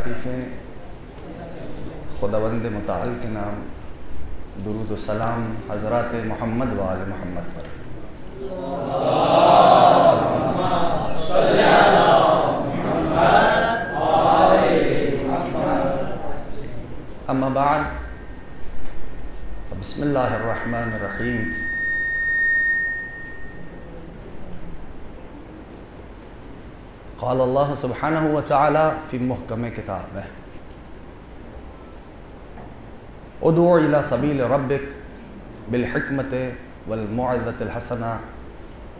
तारीफ़ें खुदावंद मुताल के नाम, दुरूद व सलाम हज़रात मोहम्मद व आले मोहम्मद पर। अम्मा बाद, बिस्मिल्लाहिर्रहमानिर्रहीम। क़ाल अल्लाह सुब्हानहु व तआला फ़ी मुहकम किताबिह, उदू इला सबील रब्बिक बिल हिकमति वल मौइज़तिल हसना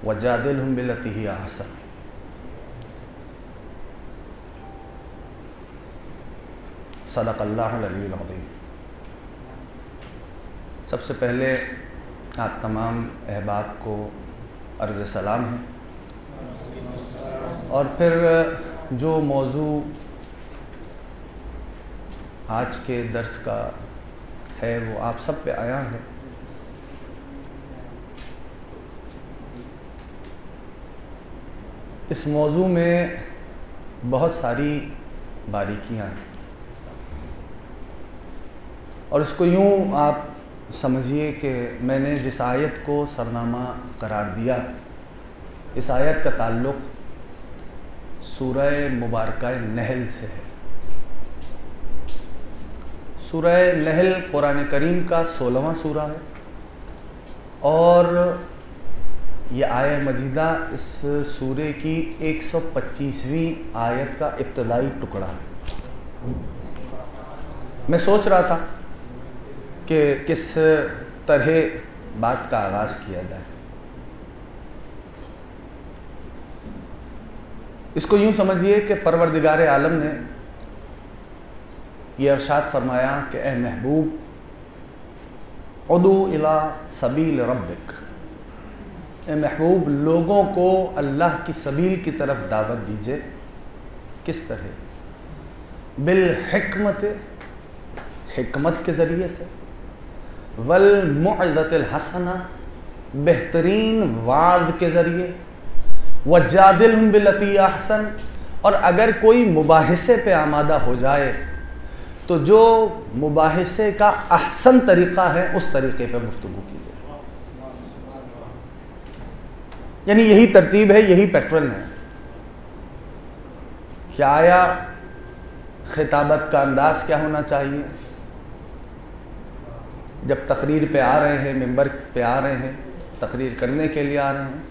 वजादिलहुम बिल्लती हिया अहसन। सदक़ल्लाहुल अलीयुल अज़ीम। सबसे पहले आप तमाम अहबाब को अर्ज़ सलाम है, और फिर जो मौजू आज के दर्स का है वो आप सब पे आया है। इस मौजू में बहुत सारी बारीकियां हैं, और इसको यूँ आप समझिए कि मैंने जिस आयत को सरनामा करार दिया, इस आयत का ताल्लुक़ सूरह मुबारका नहल से है। सूरह नहल कुरान करीम का 16वां सूरा है, और ये आयत मजीदा इस सूरे की 125वीं आयत का इब्तदाई टुकड़ा है। मैं सोच रहा था कि किस तरह बात का आगाज़ किया जाए। इसको यूँ समझिए कि परवरदिगार आलम ने ये इरशाद फरमाया कि ए महबूब, उदू इला सबील रब्बिक, ए महबूब लोगों को अल्लाह की सबील की तरफ दावत दीजिए। किस तरह? बिल हिकमत, हिकमत के ज़रिए से, वल मौइज़तिल हसना, बेहतरीन वाद के ज़रिए, वजादिलहुम बिल्लती अहसन, और अगर कोई मुबाहिसे पे आमादा हो जाए तो जो मुबाहिसे का अहसन तरीक़ा है उस तरीक़े पे गुफ्तगू कीजिए। यानी यही तरतीब है, यही पैटर्न है। क्या आया खिताबत का अंदाज़ क्या होना चाहिए? जब तकरीर पे आ रहे हैं, मिंबर पे आ रहे हैं, तकरीर करने के लिए आ रहे हैं,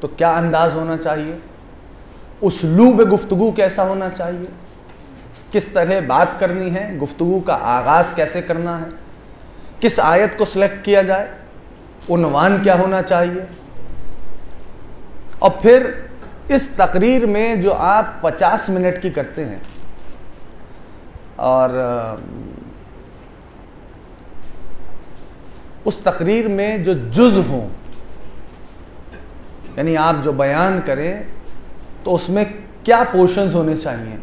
तो क्या अंदाज़ होना चाहिए? उसलूब गुफ्तगू कैसा होना चाहिए? किस तरह बात करनी है? गुफ्तगू का आगाज़ कैसे करना है? किस आयत को सिलेक्ट किया जाए? उन्वान क्या होना चाहिए? और फिर इस तकरीर में जो आप 50 मिनट की करते हैं, और उस तकरीर में जो जुज़ हों, यानी आप जो बयान करें तो उसमें क्या पोर्शंस होने चाहिए।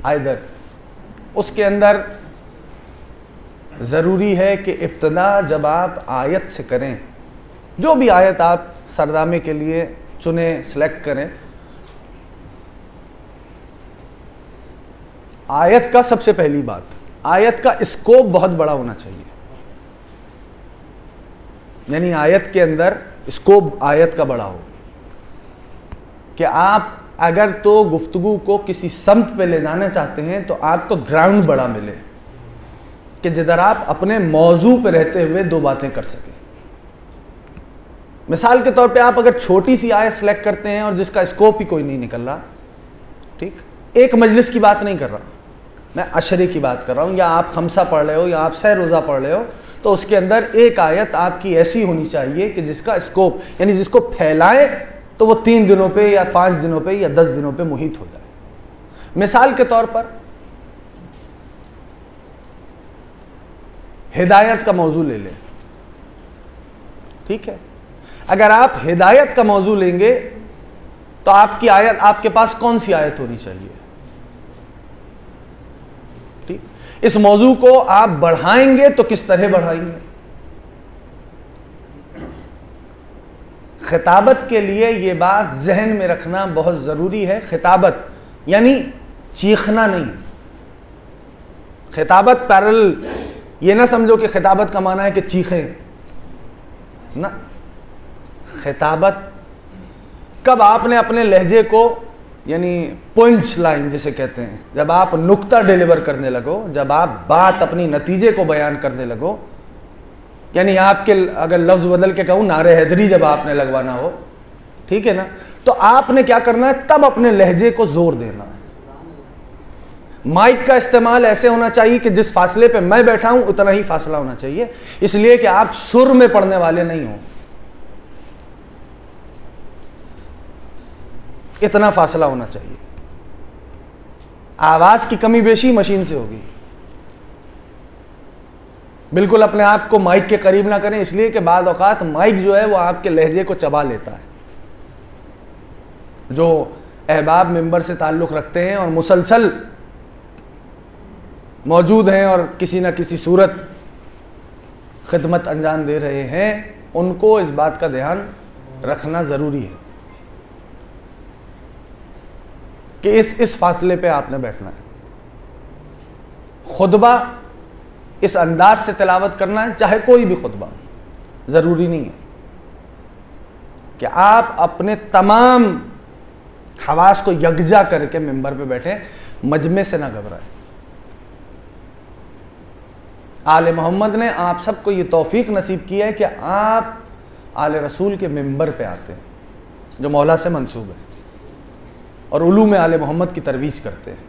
आइदर उसके अंदर ज़रूरी है कि इब्तदा जब आप आयत से करें, जो भी आयत आप सरनामे के लिए चुने, सेलेक्ट करें, आयत का सबसे पहली बात, आयत का स्कोप बहुत बड़ा होना चाहिए। यानी आयत के अंदर स्कोप आयत का बड़ा हो, कि आप अगर तो गुफ्तगू को किसी समत पे ले जाना चाहते हैं तो आपको ग्राउंड बड़ा मिले, कि जिधर आप अपने मौजू पे रहते हुए दो बातें कर सकें। मिसाल के तौर पे आप अगर छोटी सी आयत सेलेक्ट करते हैं और जिसका स्कोप ही कोई नहीं निकल रहा, ठीक, एक मजलिस की बात नहीं कर रहा मैं, अशरे की बात कर रहा हूँ, या आप खमसा पढ़ रहे हो या आप सह रोज़ा पढ़ रहे हो, तो उसके अंदर एक आयत आपकी ऐसी होनी चाहिए कि जिसका स्कोप, यानी जिसको फैलाए तो वो 3 दिनों पे या 5 दिनों पे या 10 दिनों पे मुहित हो जाए। मिसाल के तौर पर हिदायत का मौजू ले लें, ठीक है। अगर आप हिदायत का मौजू लेंगे तो आपकी आयत, आपके पास कौन सी आयत होनी चाहिए? ठीक, इस मौजू को आप बढ़ाएंगे तो किस तरह बढ़ाएंगे? खिताबत के लिए ये बात जहन में रखना बहुत ज़रूरी है। खिताबत यानी चीखना नहीं। खिताबत पैरल, ये ना समझो कि खिताबत का माना है कि चीखें ना। खिताबत कब आपने अपने लहजे को, यानी पंच लाइन जिसे कहते हैं, जब आप नुक्ता डिलीवर करने लगो, जब आप बात अपनी नतीजे को बयान करने लगो, यानी आपके, अगर लफ्ज बदल के कहूं, नारे हैदरी जब आपने लगवाना हो, ठीक है ना, तो आपने क्या करना है, तब अपने लहजे को जोर देना है। माइक का इस्तेमाल ऐसे होना चाहिए कि जिस फासले पे मैं बैठा हूं उतना ही फासला होना चाहिए, इसलिए कि आप सुर में पढ़ने वाले नहीं हो, इतना फासला होना चाहिए। आवाज की कमी बेशी मशीन से होगी। बिल्कुल अपने आप को माइक के करीब ना करें, इसलिए कि बाद औकात माइक जो है वो आपके लहजे को चबा लेता है। जो अहबाब मिंबर से ताल्लुक़ रखते हैं और मुसलसल मौजूद हैं और किसी न किसी सूरत खिदमत अंजाम दे रहे हैं, उनको इस बात का ध्यान रखना ज़रूरी है कि इस फासले पे आपने बैठना है। खुतबा इस अंदाज से तिलावत करना है, चाहे कोई भी खुतबा, ज़रूरी नहीं है कि आप अपने तमाम हवास को यकजा करके मिंबर पे बैठे, मजमे से ना घबराएं। आले मोहम्मद ने आप सबको ये तौफीक नसीब किया है कि आप आले रसूल के मिंबर पे आते हैं, जो मौला से मंसूब है, और उलूम आले मोहम्मद की तरवीज करते हैं।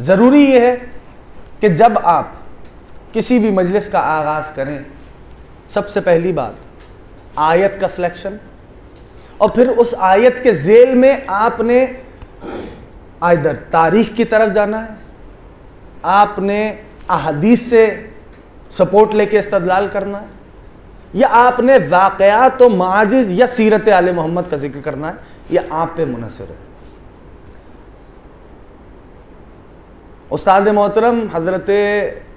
ज़रूरी ये है कि जब आप किसी भी मजलिस का आगाज़ करें, सबसे पहली बात आयत का सिलेक्शन, और फिर उस आयत के ज़ेल में आपने आइदर तारीख की तरफ जाना है, आपने अहदीस से सपोर्ट लेके इस्तदलाल करना है, या आपने वाक़यात व माजिज़ या सीरत आले मोहम्मद का जिक्र करना है, यह आप पे मुनहसर है। उस्ताद मोहतरम हज़रत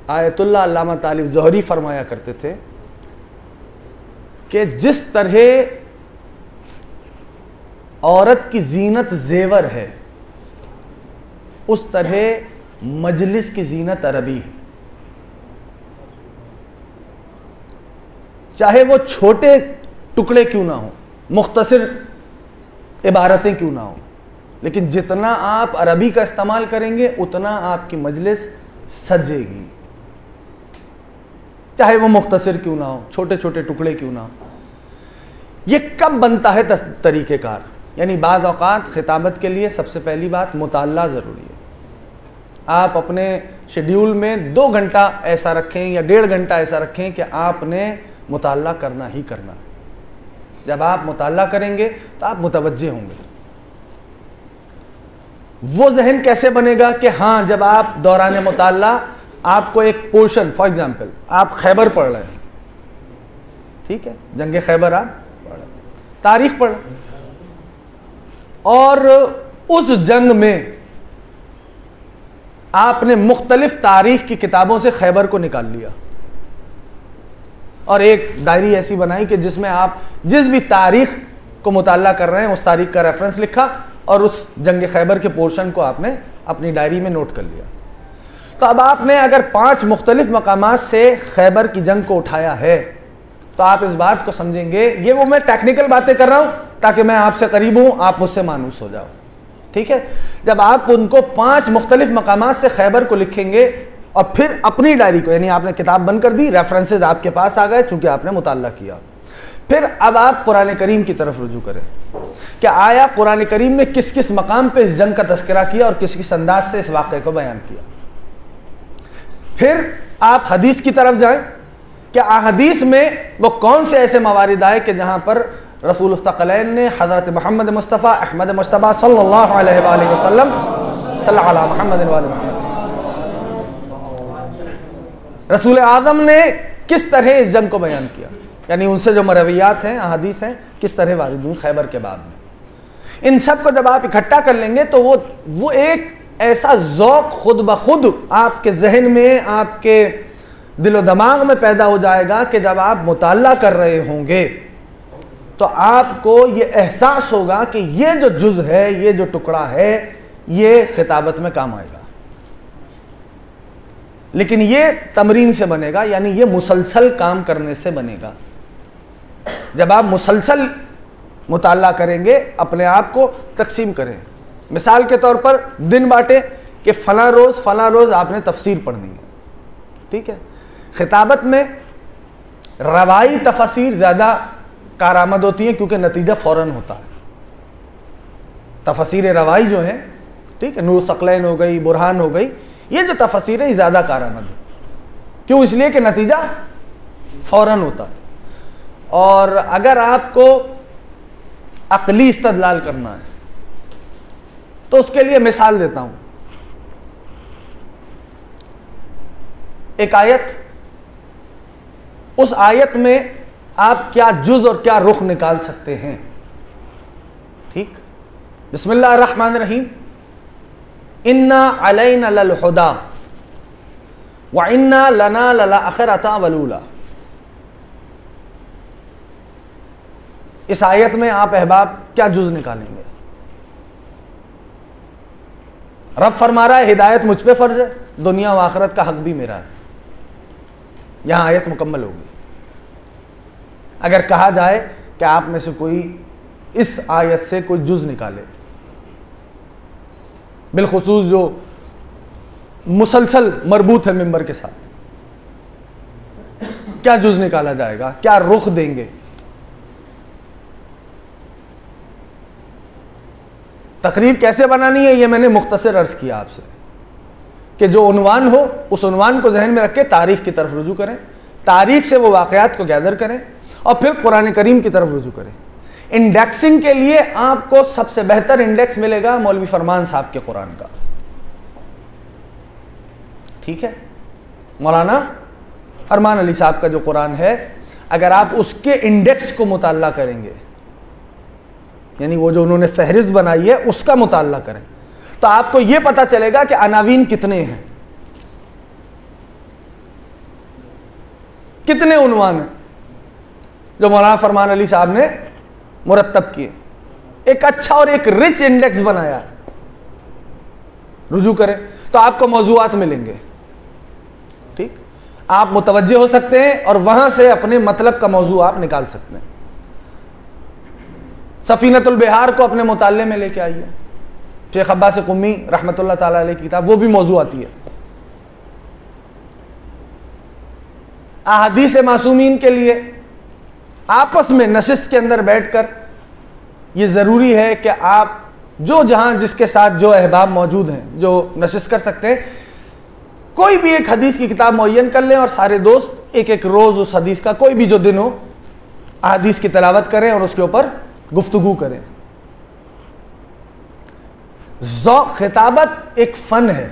आयतुल्लाह अल्लामा तालिब जौहरी फरमाया करते थे कि जिस तरह औरत की जीनत जेवर है, उस तरह मजलिस की जीनत अरबी है। चाहे वो छोटे टुकड़े क्यों ना हो, मुख्तसर इबारतें क्यों ना हो, लेकिन जितना आप अरबी का इस्तेमाल करेंगे उतना आपकी मजलिस सजेगी। चाहे वो मुख्तसर क्यों ना हो, छोटे छोटे टुकड़े क्यों ना हो। ये कब बनता है तरीक़ेकार, यानी बाद औक़ात खिताबत के लिए सबसे पहली बात मुताल्ला ज़रूरी है। आप अपने शेड्यूल में 2 घंटा ऐसा रखें या 1.5 घंटा ऐसा रखें कि आपने मुताल्ला करना ही करना। जब आप मुताल्ला करेंगे तो आप मुतवज्जे होंगे। वो जहन कैसे बनेगा कि हाँ, जब आप दौरान मुताल्ला आपको एक पोर्शन, फॉर एग्जाम्पल आप खैबर पढ़ रहे हैं, ठीक है, जंग खैबर आप पढ़ रहे, तारीख पढ़ रहे, और उस जंग में आपने मुख्तलिफ तारीख की किताबों से खैबर को निकाल लिया और एक डायरी ऐसी बनाई कि जिसमें आप जिस भी तारीख को मुताल्ला कर रहे हैं उस तारीख का रेफरेंस लिखा और उस जंग खैबर के पोर्शन को आपने अपनी डायरी में नोट कर लिया। तो अब आपने अगर 5 मुख्तलिफ मकामात से खैबर की जंग को उठाया है तो आप इस बात को समझेंगे, ये वो मैं टेक्निकल बातें कर रहा हूं ताकि मैं आपसे करीब हूं, आप मुझसे मानूस हो जाओ, ठीक है। जब आप उनको 5 मुख्तलिफ मकामात से खैबर को लिखेंगे और फिर अपनी डायरी को, यानी आपने किताब बंद कर दी, रेफरेंसेज आपके पास आ गए चूंकि आपने मुताल्ला किया, फिर अब आप कुरान करीम की तरफ रुजू करें कि आया कुरान करीम में किस किस मकाम पे इस जंग का तस्करा किया और किस किस अंदाज से इस वाक़े को बयान किया। फिर आप हदीस की तरफ जाएं कि हदीस में वो कौन से ऐसे मवारिद आए कि जहां पर रसूल उस्तक़लैन ने हज़रत मोहम्मद मुस्तफ़ा अहमद मुश्तबा सल्लल्लाहु अलैहि वसल्लम सल्लल्लाहु मोहम्मद व मोहम्मद, रसूल आदम ने किस तरह इस जंग को बयान किया, यानी उनसे जो मरवियात हैं, अहादीस हैं, किस तरह वारिद हुई खैबर के बाद में। इन सब को जब आप इकट्ठा कर लेंगे तो वो एक ऐसा ज़ौक़ खुद ब खुद आपके जहन में, आपके दिलो दिमाग में पैदा हो जाएगा कि जब आप मुताल्ला कर रहे होंगे तो आपको ये एहसास होगा कि ये जो जुज है, ये जो टुकड़ा है, ये खिताबत में काम आएगा। लेकिन ये तमरीन से बनेगा, यानी ये मुसलसल काम करने से बनेगा। जब आप मुसलसल मुताला करेंगे, अपने आप को तकसीम करें। मिसाल के तौर पर दिन बांटे कि फला रोज़ आपने तफसीर पढ़नी है, ठीक है। खिताबत में रवाई तफसीर ज़्यादा कारआमद होती है क्योंकि नतीजा फ़ौरन होता है। तफसीर रवाई जो है, ठीक है, नूर सकलैन हो गई, बुरहान हो गई, ये जो तफसीर है ज़्यादा कारआमद है। क्यों? इसलिए कि नतीजा फ़ौरन होता है। और अगर आपको अक़ली इस्तदलाल करना है तो उसके लिए मिसाल देता हूं। एक आयत, उस आयत में आप क्या जुज़ और क्या रुख निकाल सकते हैं, ठीक। बिस्मिल्लाह अर्रहमान अर्रहीम। इन्ना अलैना लल हुदा व इन्ना लना लल आखिरता वलूला। इस आयत में आप अहबाब क्या जुज़ निकालेंगे? रब फरमा रहा है हिदायत मुझ पे फर्ज है, दुनिया व आखिरत का हक भी मेरा है। यहां आयत मुकम्मल होगी। अगर कहा जाए कि आप में से कोई इस आयत से कोई जुज़ निकाले, बिलखुसूस जो मुसलसल मरबूत है मिंबर के साथ, क्या जुज़ निकाला जाएगा, क्या रुख देंगे? तकरीर कैसे बनानी है ये मैंने मुख्तसर अर्ज किया आपसे कि जो उन्वान हो उस उन्वान को जहन में रख के तारीख की तरफ रुजू करें, तारीख से वो वाक़यात को गैदर करें और फिर कुरान करीम की तरफ रुजू करें। इंडेक्सिंग के लिए आपको सबसे बेहतर इंडेक्स मिलेगा मौलवी फरमान साहब के कुरान का, ठीक है। मौलाना फरमान अली साहब का जो कुरान है, अगर आप उसके इंडेक्स को मुताला करेंगे, यानी वो जो उन्होंने फहरिस्त बनाई है उसका मुताला करें, तो आपको यह पता चलेगा कि अनावीन कितने हैं, कितने उन्वान हैं जो मौलाना फरमान अली साहब ने मुरत्तब किए। एक अच्छा और एक रिच इंडेक्स बनाया है। रुजू करें तो आपको मौजूआत मिलेंगे, ठीक। आप मुतवज्जे हो सकते हैं और वहां से अपने मतलब का मौजू आप निकाल सकते हैं। सफीनतुल बिहार को अपने मुताले में लेके आइए, शेख अब्बास कुम्मी रहमतुल्लाह ताला अलैह की किताब, वो भी मौजू आती है। अहादीस मासूमीन के लिए आपस में नशिस्त के अंदर बैठकर ये ज़रूरी है कि आप जो जहां जिसके साथ जो अहबाब मौजूद हैं, जो नशिस्त कर सकते हैं, कोई भी एक हदीस की किताब मुअय्यन कर लें और सारे दोस्त एक एक रोज़ उस हदीस का कोई भी जो दिन हो अहादीस की तिलावत करें और उसके ऊपर गुफ्तगू करें। ज़ौक़ खिताबत एक फ़न है।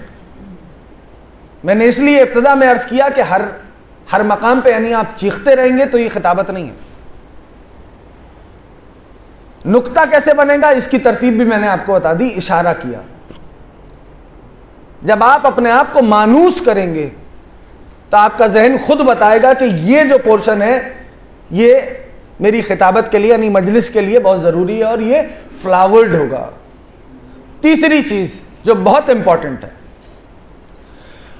मैंने इसलिए इब्तिदा में अर्ज़ किया कि हर मकाम पे यानी आप चीखते रहेंगे तो ये खिताबत नहीं है। नुक्ता कैसे बनेगा इसकी तरतीब भी मैंने आपको बता दी, इशारा किया। जब आप अपने आप को मानूस करेंगे तो आपका जहन खुद बताएगा कि ये जो पोर्शन है ये मेरी खिताबत के लिए यानी मजलिस के लिए बहुत ज़रूरी है और ये फ्लावर्ड होगा। तीसरी चीज़ जो बहुत इंपॉर्टेंट है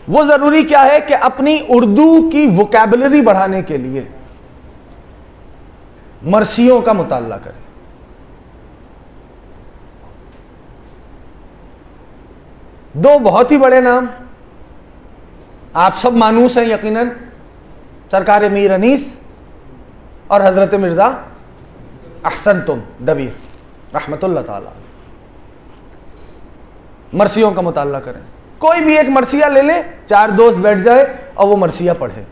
वो ज़रूरी क्या है कि अपनी उर्दू की वोकैबुलरी बढ़ाने के लिए मरसियों का मुताला करें। दो बहुत ही बड़े नाम आप सब मानूस हैं यकीनन, सरकार मीर अनीस और हजरत मिर्ज़ा अहसन तुम दबीर रहमतुल्लाह ताला। मरसियों का मुताला करें। कोई भी एक मरसिया ले ले, चार दोस्त बैठ जाए और वो मरसिया पढ़े,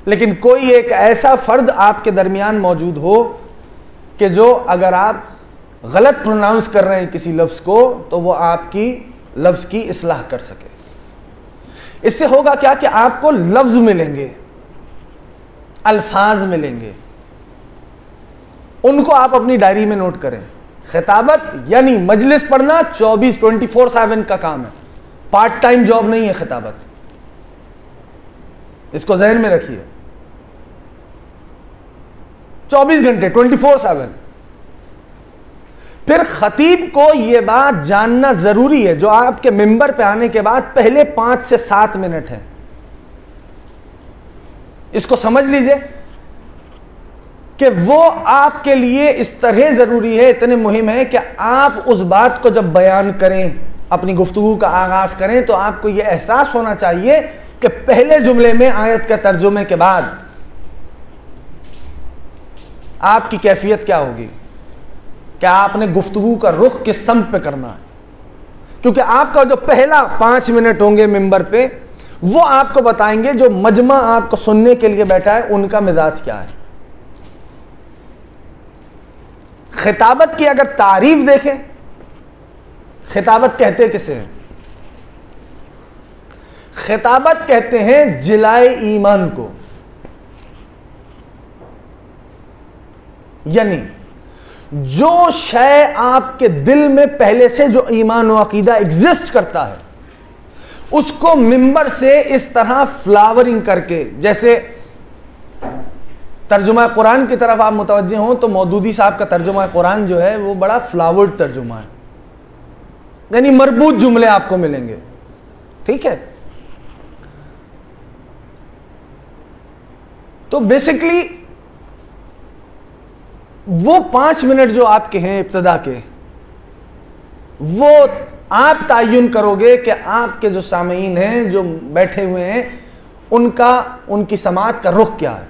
लेकिन कोई एक ऐसा फ़र्द आपके दरमियान मौजूद हो कि जो अगर आप गलत प्रोनाउंस कर रहे हैं किसी लफ्ज़ को तो वो आपकी लफ्ज़ की इस्लाह कर सके। इससे होगा क्या कि आपको लफ्ज़ मिलेंगे, अल्फाज मिलेंगे, उनको आप अपनी डायरी में नोट करें। खिताबत यानी मजलिस पढ़ना 24/7 का काम है, पार्ट टाइम जॉब नहीं है खिताबत, इसको जहन में रखिए। 24 घंटे 24/7। फिर खतीब को यह बात जानना जरूरी है, जो आपके मिंबर पे आने के बाद पहले 5 से 7 मिनट है, इसको समझ लीजिए कि वो आपके लिए इस तरह जरूरी है, इतने मुहिम है कि आप उस बात को जब बयान करें, अपनी गुफ्तगू का आगाज करें, तो आपको यह एहसास होना चाहिए कि पहले जुमले में आयत के तर्जुमे के बाद आपकी कैफियत क्या होगी, क्या आपने गुफ्तगू का रुख किस सम्त पे करना है। क्योंकि आपका जो पहला 5 मिनट होंगे मिंबर पे, वो आपको बताएंगे जो मजमा आपको सुनने के लिए बैठा है उनका मिजाज क्या है। खिताबत की अगर तारीफ देखें, खिताबत कहते किसे हैं? खिताबत कहते हैं जिलाए ईमान को, यानी जो शय आपके दिल में पहले से जो ईमान व अकीदा एग्जिस्ट करता है, उसको मिंबर से इस तरह फ्लावरिंग करके, जैसे तर्जुमा कुरान की तरफ आप मुतवज्जे हों तो मौदूदी साहब का तर्जुमा कुरान जो है वो बड़ा फ्लावर्ड तर्जुमा है, यानी मरबूत जुमले आपको मिलेंगे, ठीक है। तो बेसिकली वो 5 मिनट जो आपके हैं इब्तदा के, वो आप तायुन करोगे कि आपके जो सामीन हैं, जो बैठे हुए हैं, उनकी समात का रुख क्या है।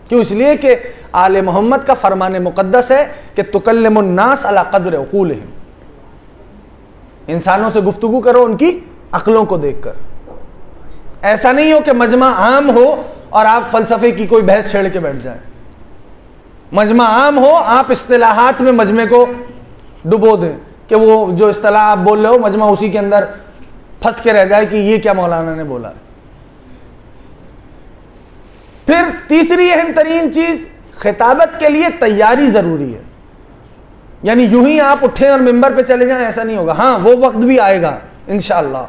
क्यों? इसलिए कि आले मोहम्मद का फरमान मुक़द्दस है कि तुकल्लिमुन नास अला क़द्र उक़ूलिहिम, इंसानों से गुफ्तगू करो उनकी अक्लों को देखकर। ऐसा नहीं हो कि मजमा आम हो और आप फलसफे की कोई बहस छेड़ के बैठ जाए। मजमा आम हो, आप इस्तिलाहात में मजमे को डुबो दें कि वो जो इस्तिलाह आप बोल रहे हो मजमा उसी के अंदर फंस के रह जाए कि ये क्या मौलाना ने बोला है। फिर तीसरी अहम तरीन चीज, खिताबत के लिए तैयारी जरूरी है। यानी यूं ही आप उठे और मिंबर पे चले जाएं, ऐसा नहीं होगा। हाँ, वो वक्त भी आएगा इंशाअल्लाह,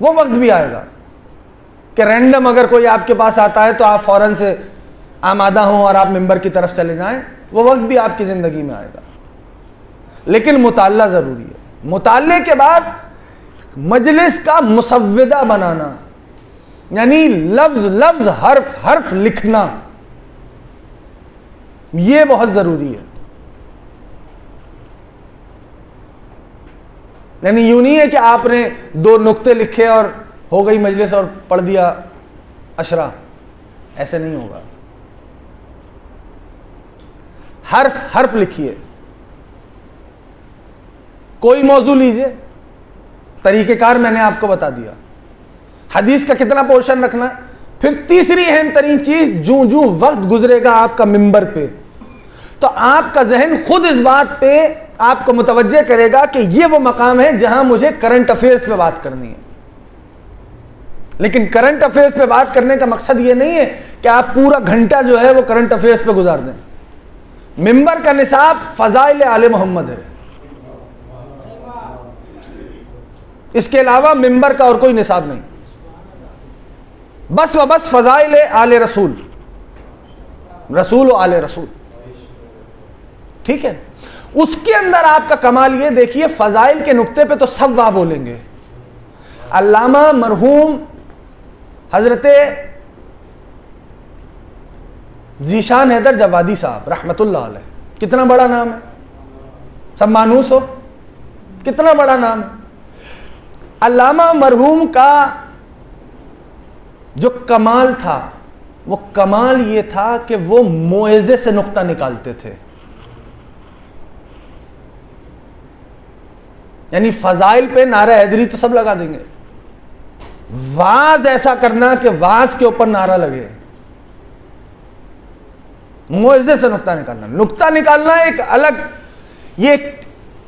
वो वक्त भी आएगा कि रैंडम अगर कोई आपके पास आता है तो आप फौरन से आमादा हों और आप मिंबर की तरफ चले जाएं, वो वक्त भी आपकी जिंदगी में आएगा। लेकिन मुताल्ला जरूरी है। मुताल्ले के बाद मजलिस का मुसव्विदा बनाना, यानी लफ्ज लफ्ज हर्फ हर्फ लिखना, यह बहुत जरूरी है। यानी यूं नहीं है कि आपने 2 नुक्ते लिखे और हो गई मजलिस और पढ़ दिया अशरा, ऐसे नहीं होगा। हर्फ हर्फ लिखिए। कोई मौजू लीजिए, तरीकेकार मैंने आपको बता दिया। हदीस का कितना पोर्शन रखना है। फिर तीसरी अहम तरीन चीज, जूं जूं वक्त गुजरेगा आपका मिंबर पे, तो आपका जहन खुद इस बात पे आपको मुतवज्जे करेगा कि ये वो मकाम है जहां मुझे करंट अफेयर्स पे बात करनी है। लेकिन करंट अफेयर्स पे बात करने का मकसद ये नहीं है कि आप पूरा घंटा जो है वो करंट अफेयर्स पे गुजार दें। मिंबर का निसाब फजाइल आले मोहम्मद है, इसके अलावा मिंबर का और कोई निसाब नहीं। बस व बस फजाइल आले रसूल, रसूल व आले रसूल, ठीक है। उसके अंदर आपका कमाल ये देखिए, फजाइल के नुक्ते पे तो सब वाह बोलेंगे। अल्लामा मरहूम हजरत जीशान हैदर जवादी साहब रहमतुल्लाह अलैह, कितना बड़ा नाम है, सब मानूस हो, कितना बड़ा नाम है। अल्लामा मरहूम का जो कमाल था, वो कमाल ये था कि वो मोएज़े से नुक्ता निकालते थे। यानी फजाइल पे नारा हैदरी तो सब लगा देंगे, वाज ऐसा करना कि वाज के ऊपर नारा लगे। मोएज़े से नुक्ता निकालना, नुक्ता निकालना एक अलग, ये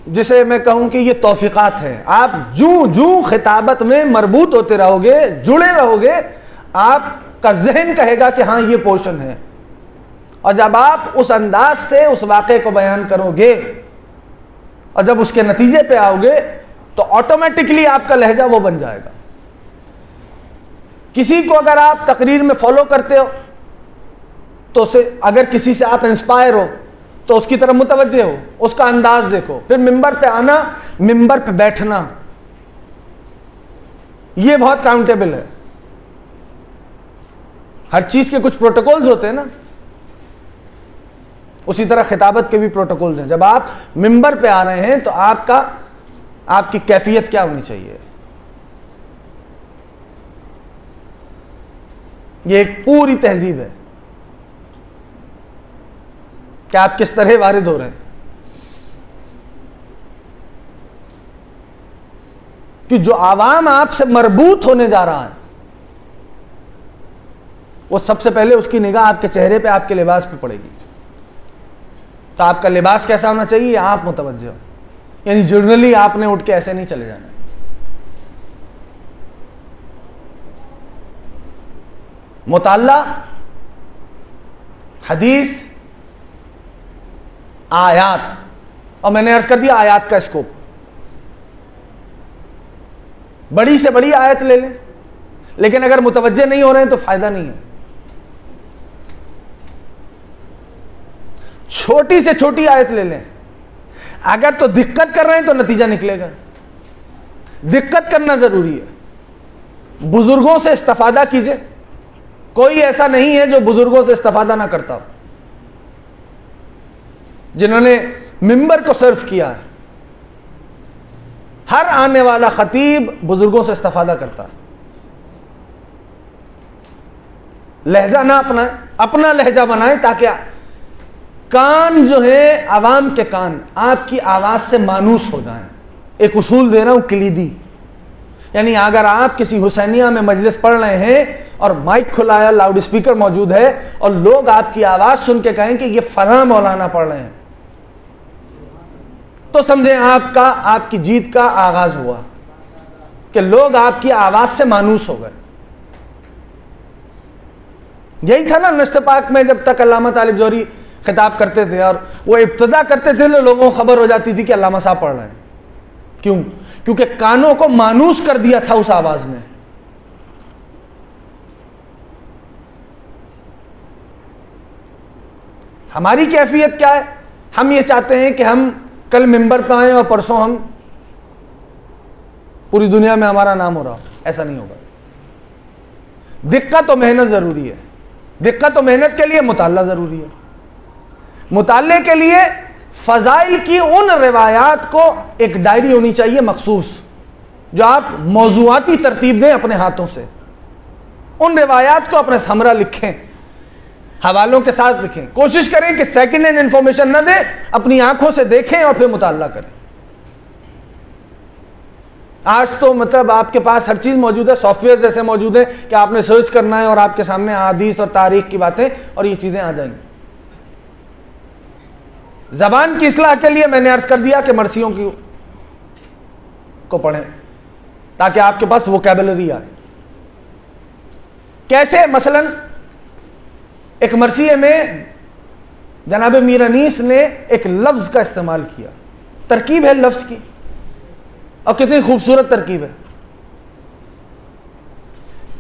जिसे मैं कहूं कि ये तौफीकात है। आप जूं जूं खिताबत में मरबूत होते रहोगे, जुड़े रहोगे, आपका जहन कहेगा कि हाँ ये पोर्शन है। और जब आप उस अंदाज से उस वाक़े को बयान करोगे और जब उसके नतीजे पे आओगे तो ऑटोमेटिकली आपका लहजा वो बन जाएगा। किसी को अगर आप तकरीर में फॉलो करते हो तो उसे, अगर किसी से आप इंस्पायर हो तो उसकी तरफ मुतवज्जे हो, उसका अंदाज देखो। फिर मिंबर पे आना, मिंबर पे बैठना, ये बहुत काउंटेबल है। हर चीज के कुछ प्रोटोकॉल्स होते हैं ना, उसी तरह खिताबत के भी प्रोटोकॉल्स हैं। जब आप मिंबर पे आ रहे हैं तो आपकी कैफियत क्या होनी चाहिए, ये एक पूरी तहजीब है कि आप किस तरह वारिद हो रहे हैं। कि जो आवाम आपसे मरबूत होने जा रहा है, वो सबसे पहले उसकी निगाह आपके चेहरे पे, आपके लिबास पे पड़ेगी। तो आपका लिबास कैसा होना चाहिए, आप मुतवज्जे हो। यानी जनरली आपने उठ के ऐसे नहीं चले जाना। मुताल्ला, हदीस, आयात, और मैंने अर्ज कर दिया आयात का स्कोप। बड़ी से बड़ी आयत ले लें, लेकिन अगर मुतवज्जे नहीं हो रहे हैं तो फायदा नहीं है। छोटी से छोटी आयत ले लें, अगर तो दिक्कत कर रहे हैं तो नतीजा निकलेगा। दिक्कत करना जरूरी है। बुजुर्गों से इस्तिफादा कीजिए, कोई ऐसा नहीं है जो बुजुर्गों से इस्तिफादा ना करता हो, जिन्होंने मिंबर को सर्व किया है। हर आने वाला खतीब बुजुर्गों से इस्तिफादा करता है। लहजा ना अपनाए, अपना लहजा बनाए, ताकि कान जो है आवाम के कान आपकी आवाज से मानूस हो जाएं। एक उसूल दे रहा हूं कलीदी, यानी अगर आप किसी हुसैनिया में मजलिस पढ़ रहे हैं और माइक खुला है, लाउड स्पीकर मौजूद है, और लोग आपकी आवाज सुन के कहें कि ये फलां मौलाना पढ़ रहे हैं, तो समझें आपकी जीत का आगाज हुआ, कि लोग आपकी आवाज से मानूस हो गए। यही था ना नश्त पाक में, जब तक अल्लामा तालिब जौहरी खिताब करते थे और वो इब्तिदा करते थे, लोगों को खबर हो जाती थी कि अल्लामा साहब पढ़ रहे हैं। क्यों? क्योंकि कानों को मानूस कर दिया था उस आवाज ने। हमारी कैफियत क्या है? हम ये चाहते हैं कि हम कल मिंबर पर आए और परसों हम पूरी दुनिया में हमारा नाम हो रहा हो। ऐसा नहीं होगा। दिक्कत और मेहनत जरूरी है। दिक्कत और मेहनत के लिए मुताल्ला जरूरी है। मुताल्ले के लिए फजाइल की उन रिवायात को एक डायरी होनी चाहिए मखसूस, जो आप मौजूआती तरतीब दें अपने हाथों से। उन रिवायात को अपने हमरा लिखें, हवालों के साथ लिखें। कोशिश करें कि सेकंड हैंड इंफॉर्मेशन ना दें, अपनी आंखों से देखें और फिर मुताल्ला करें। आज तो मतलब आपके पास हर चीज मौजूद है, सॉफ्टवेयर जैसे मौजूद है कि आपने सर्च करना है और आपके सामने हदीस और तारीख की बातें और ये चीजें आ जाएंगी। जबान की इस्लाह के लिए मैंने अर्ज कर दिया कि मर्सियों को पढ़ें, ताकि आपके पास वोकैबुलरी आए। कैसे? मसलन एक मरसिये में जनाब मीर अनीस ने एक लफ्ज का इस्तेमाल किया। तरकीब है लफ्ज की, और कितनी खूबसूरत तरकीब है।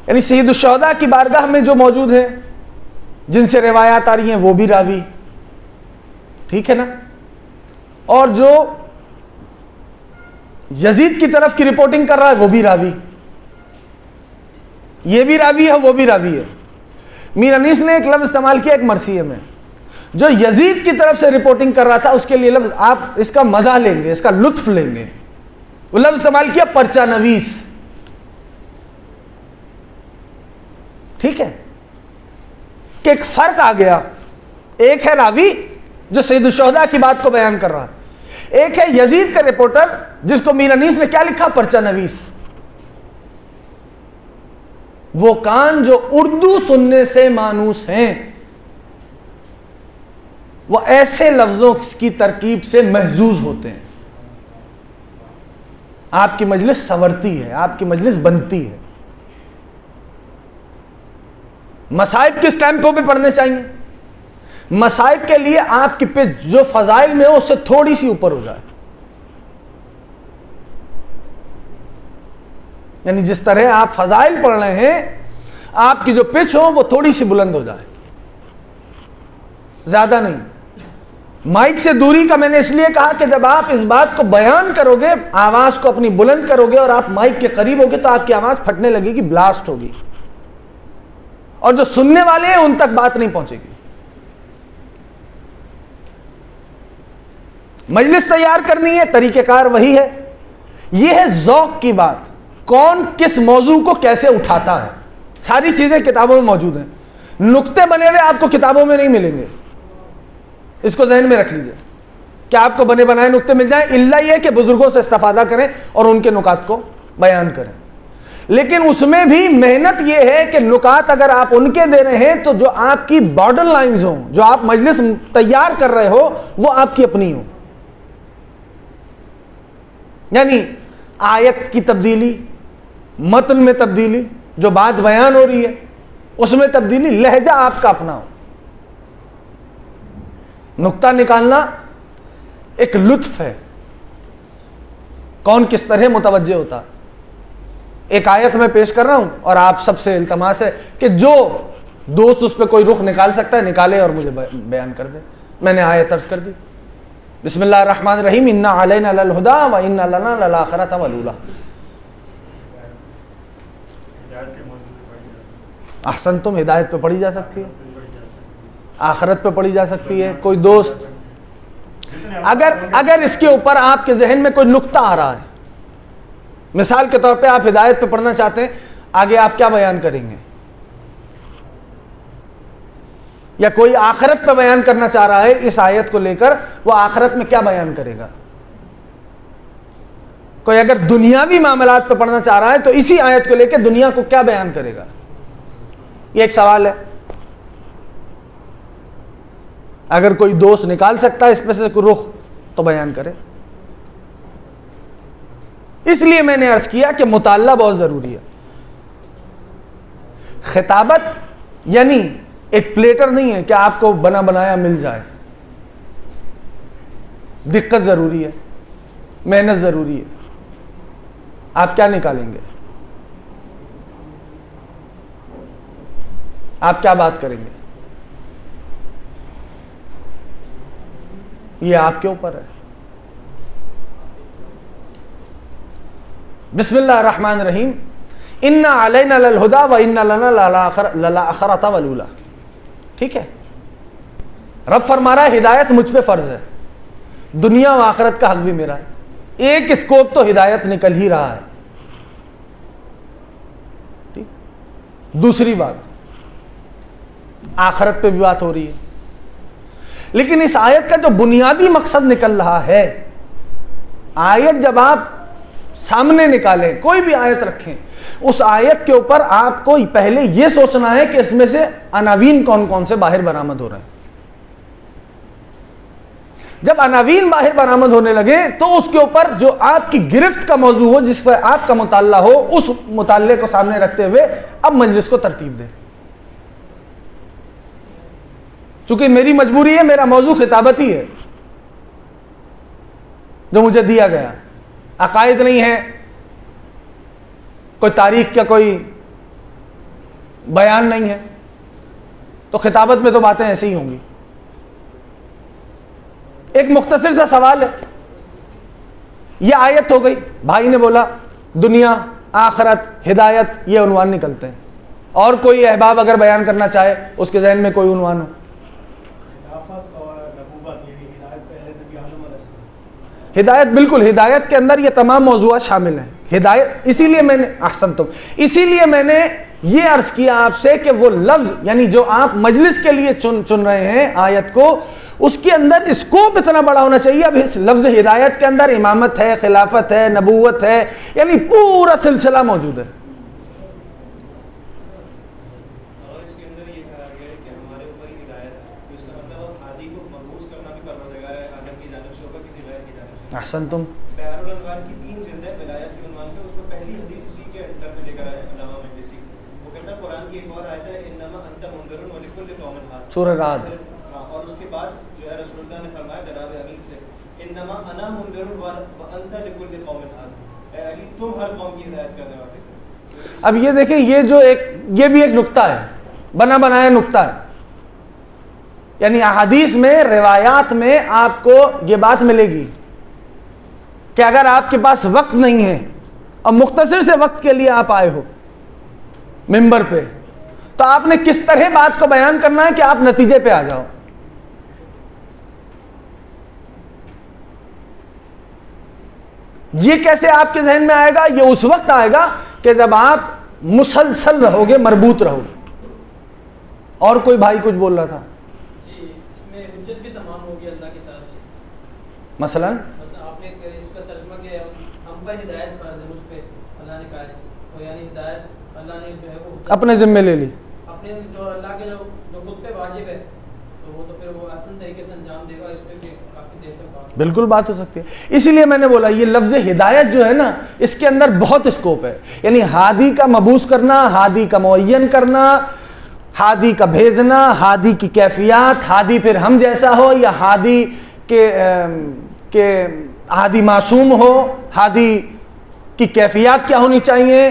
यानी सैयद शुहदा की बारगाह में जो मौजूद है, जिनसे रिवायात आ रही हैं, वो भी रावी, ठीक है ना, और जो यजीद की तरफ की रिपोर्टिंग कर रहा है वो भी रावी, ये भी रावी है, वो भी रावी है। मीर अनीस ने एक लफ्ज इस्तेमाल किया एक मरसिये में, जो यजीद की तरफ से रिपोर्टिंग कर रहा था, उसके लिए लफ्ज आप इसका मजा लेंगे, इसका लुत्फ लेंगे। वो लफ्ज इस्तेमाल किया पर्चा नवीस, ठीक है, कि एक फर्क आ गया। एक है रावी जो सैयद शुहदा की बात को बयान कर रहा है, एक है यजीद का रिपोर्टर जिसको मीर अनीस ने क्या लिखा? पर्चा नवीस। वो कान जो उर्दू सुनने से मानूस हैं, वो ऐसे लफ्जों की तरकीब से महजूज होते हैं। आपकी मजलिस संवरती है, आपकी मजलिस बनती है। मसाइब किस टाइम पे पढ़ने चाहिए? मसाइब के लिए आपकी पिच जो फजाइल में हो उससे थोड़ी सी ऊपर हो जाए। यानी जिस तरह आप फजाइल पढ़ रहे हैं, आपकी जो पिच हो वो थोड़ी सी बुलंद हो जाए। ज्यादा नहीं। माइक से दूरी का मैंने इसलिए कहा कि जब आप इस बात को बयान करोगे, आवाज को अपनी बुलंद करोगे और आप माइक के करीब होगे तो आपकी आवाज फटने लगेगी, ब्लास्ट होगी, और जो सुनने वाले हैं उन तक बात नहीं पहुंचेगी। मजलिस तैयार करनी है, तरीकेकार वही है। यह है ज़ौक़ की बात, कौन किस मौजू को कैसे उठाता है। सारी चीजें किताबों में मौजूद हैं, नुक्ते बने हुए आपको किताबों में नहीं मिलेंगे, इसको ज़हन में रख लीजिए। क्या आपको बने बनाए नुक्ते मिल जाएं, इल्ला यह कि बुजुर्गों से इस्तिफादा करें और उनके नुकात को बयान करें। लेकिन उसमें भी मेहनत यह है कि नुकात अगर आप उनके दे रहे हैं तो जो आपकी बॉर्डर लाइंस हो, जो आप मजलिस तैयार कर रहे हो, वो आपकी अपनी हो। यानी आयत की तब्दीली, मतन में तब्दीली, जो बात बयान हो रही है उसमें तब्दीली, लहजा आपका अपना हो। नुक्ता निकालना एक लुत्फ है, कौन किस तरह मुतवज्जे होता। एक आयत में पेश कर रहा हूं और आप सबसे इल्तमास है कि जो दोस्त उस पर कोई रुख निकाल सकता है निकाले और मुझे बयान कर दे। मैंने आयत अर्ज कर दी, बिस्मिल्लाहिर्रहमानिर्रहीम, इन्ना अलैना लल हुदा व इन्ना लना लल आखिरत वल ऊला। अहसन, तुम हिदायत पे पढ़ी जा सकती है, आखिरत पे पढ़ी जा सकती है। कोई दोस्त अगर इसके ऊपर आपके जहन में कोई नुक्ता आ रहा है, मिसाल के तौर पे आप हिदायत पे पढ़ना चाहते हैं, आगे आप क्या बयान करेंगे, या कोई आखिरत पे बयान करना चाह रहा है इस आयत को लेकर, वो आखिरत में क्या बयान करेगा। कोई अगर दुनियावी मामलात पे पढ़ना चाह रहा है तो इसी आयत को लेकर दुनिया को क्या बयान करेगा, ये एक सवाल है। अगर कोई दोस्त निकाल सकता है इसमें से कोई रुख तो बयान करे। इसलिए मैंने अर्ज किया कि मुताल्ला बहुत जरूरी है। खिताबत यानी एक प्लेटर नहीं है कि आपको बना बनाया मिल जाए। दिक्कत जरूरी है, मेहनत जरूरी है। आप क्या निकालेंगे, आप क्या बात करेंगे, ये आपके ऊपर है। बिस्मिल्लाहिर्रहमानिर्रहीम, इन्ना अलैना लल हुदा व इन्ना लना लल आखिरत वल ऊला। ठीक है, रब फरमा रहा है हिदायत मुझ पे फर्ज है, दुनिया व आखिरत का हक भी मेरा है। एक स्कोप तो हिदायत निकल ही रहा है। ठीक, दूसरी बात, आखिरत पे भी बात हो रही है। लेकिन इस आयत का जो बुनियादी मकसद निकल रहा है, आयत जब आप सामने निकालें, कोई भी आयत रखें, उस आयत के ऊपर आपको पहले यह सोचना है कि इसमें से अनावीन कौन कौन से बाहर बरामद हो रहे हैं। जब अनावीन बाहर बरामद होने लगे तो उसके ऊपर जो आपकी गिरफ्त का मौजू हो, जिस पर आपका मुताल्ला हो, उस मुताल्ले को सामने रखते हुए अब मजलिस को तरतीब दें। चूंकि मेरी मजबूरी है, मेरा मौजू खिताबत ही है जो मुझे दिया गया, अकायद नहीं है, कोई तारीख का कोई बयान नहीं है, तो खिताबत में तो बातें ऐसी ही होंगी। एक मुख्तसर सा सवाल है, यह आयत हो गई, भाई ने बोला दुनिया, आखिरत, हिदायत, ये उन्वान निकलते हैं। और कोई अहबाब अगर बयान करना चाहे, उसके जहन में कोई उन्वान हो। हिदायत, बिल्कुल, हिदायत के अंदर ये तमाम मौजूआत शामिल हैं। हिदायत, इसीलिए मैंने अहसन तुम, इसीलिए मैंने ये अर्ज किया आपसे कि वो लफ्ज, यानी जो आप मजलिस के लिए चुन रहे हैं आयत को, उसके अंदर स्कोप इतना बड़ा होना चाहिए। अब इस लफ्ज हिदायत के अंदर इमामत है, खिलाफत है, नबूवत है, यानी पूरा सिलसिला मौजूद है। अहसन तुम, सूरह राद, और उसके बाद जो है रसूलुल्लाह ने फरमाया जनाब अमीन से, इन्नमा अना मुंदिरुन व अंता लिकुल्लि कौमिन हाद, अली तुम हर कौम की हिदायत करने वाले। अब ये देखें, ये जो एक, ये भी एक नुक्ता है, बना बनाया नुक्ता है। यानी अहादीस में, रिवायात में आपको ये बात मिलेगी कि अगर आपके पास वक्त नहीं है और मुख्तसर से वक्त के लिए आप आए हो मिंबर पे, तो आपने किस तरह बात को बयान करना है कि आप नतीजे पे आ जाओ। ये कैसे आपके जहन में आएगा? ये उस वक्त आएगा कि जब आप मुसलसल रहोगे, मरबूत रहोगे। और कोई भाई कुछ बोल रहा था जी, इसमें हुज्जत भी तमाम होगी अल्लाह की तरफ से। मसलन आपने इसका तर्जुमा किया, हम पर हिदायत फर्ज है, मुझ पे अल्लाह ने कहा है, तो यानी हिदायत अल्लाह ने जो है वो अपने जिम्मे ले ली, अपने जो अल्लाह के जो खुद पे वाजिब है, तो वो तो फिर वो आसान तरीके से अंजाम देगा। इस पे काफी देर तक बात, बिल्कुल बात हो सकती है। इसीलिए मैंने बोला ये लफ्ज हिदायत जो है ना, इसके अंदर बहुत स्कोप है। यानी हादी का मबूस करना, हादी का मुअय्यन करना, हादी का भेजना, हादी की कैफियत, हादी फिर हम जैसा हो या हादी के हादी मासूम हो, हादी की कैफियत क्या होनी चाहिए,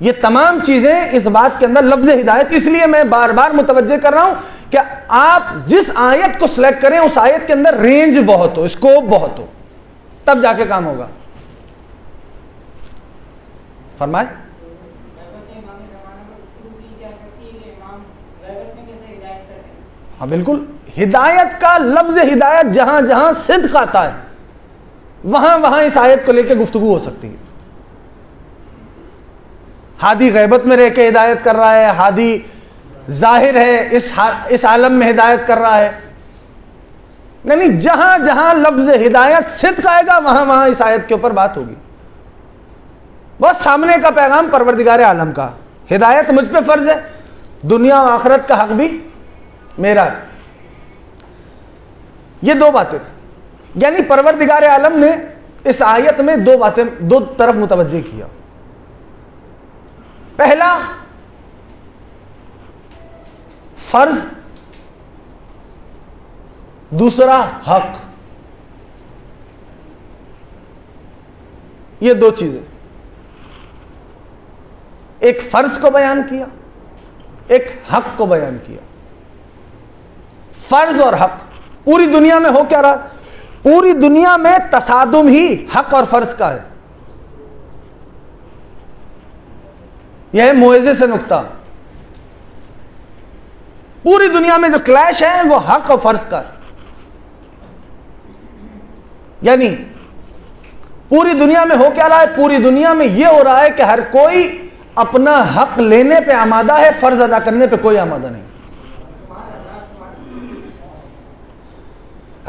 ये तमाम चीजें इस बात के अंदर लफ्ज हिदायत। इसलिए मैं बार बार मुतवज्जे कर रहा हूं कि आप जिस आयत को सिलेक्ट करें उस आयत के अंदर रेंज बहुत हो, स्कोप बहुत हो, तब जाके काम होगा। फरमाए। हाँ बिल्कुल, हिदायत का लफ्ज हिदायत जहां जहां सिद्क आता है वहां वहां इस आयत को लेकर गुफ्तगू हो सकती है। हादी गैबत में रह के हिदायत कर रहा है, हादी जाहिर है इस आलम में हिदायत कर रहा है, यानी जहां जहां लफ्ज हिदायत सिद्क आएगा वहां वहां इस आयत के ऊपर बात होगी। बस सामने का पैगाम परवरदिगार आलम का, हिदायत मुझ पे फर्ज है, दुनिया और आखिरत का हक भी मेरा है। ये दो बातें, यानी परवरदिगार आलम ने इस आयत में दो बातें, दो तरफ मुतवज्जे किया। पहला फर्ज, दूसरा हक। ये दो चीजें, एक फर्ज को बयान किया, एक हक को बयान किया। फर्ज और हक, पूरी दुनिया में हो क्या रहा? पूरी दुनिया में तसादुम ही हक और फर्ज का है। यह है मुआवजे से नुक्ता। पूरी दुनिया में जो क्लैश है वो हक और फर्ज का है। यानी पूरी दुनिया में हो क्या रहा है? पूरी दुनिया में यह हो रहा है कि हर कोई अपना हक लेने पे आमादा है, फर्ज अदा करने पे कोई आमादा नहीं।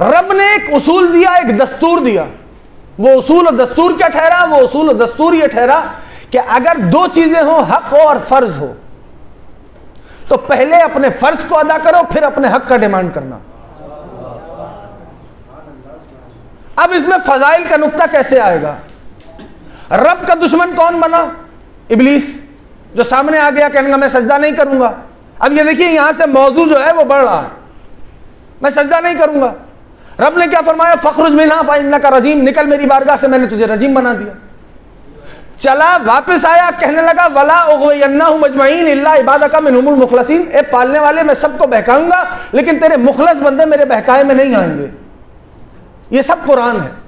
रब ने एक उसूल दिया, एक दस्तूर दिया। वो उसूल और दस्तूर क्या ठहरा? वो उसूल और दस्तूर यह ठहरा कि अगर दो चीजें हो, हक हो और फर्ज हो, तो पहले अपने फर्ज को अदा करो, फिर अपने हक का डिमांड करना। अब इसमें फजाइल का नुक्ता कैसे आएगा? रब का दुश्मन कौन बना? इब्लीस, जो सामने आ गया कहने का मैं सजदा नहीं करूंगा। अब ये देखिए यहां से मौजू जो है वो बढ़ रहा है, मैं सजदा नहीं करूंगा। रब ने क्या फरमाया? फखरुज मिन्हा फइन्नका रजीम, निकल मेरी बारगाह से, मैंने तुझे रजीम बना दिया। चला, वापस आया, कहने लगा वला उग़वियन्नहुम अजमईन इल्ला इबादका मिनहुमुल मुखलसीन, ए पालने वाले मैं सबको बहकाऊंगा लेकिन तेरे मुखलस बंदे मेरे बहकाए में नहीं आएंगे। ये सब कुरान है।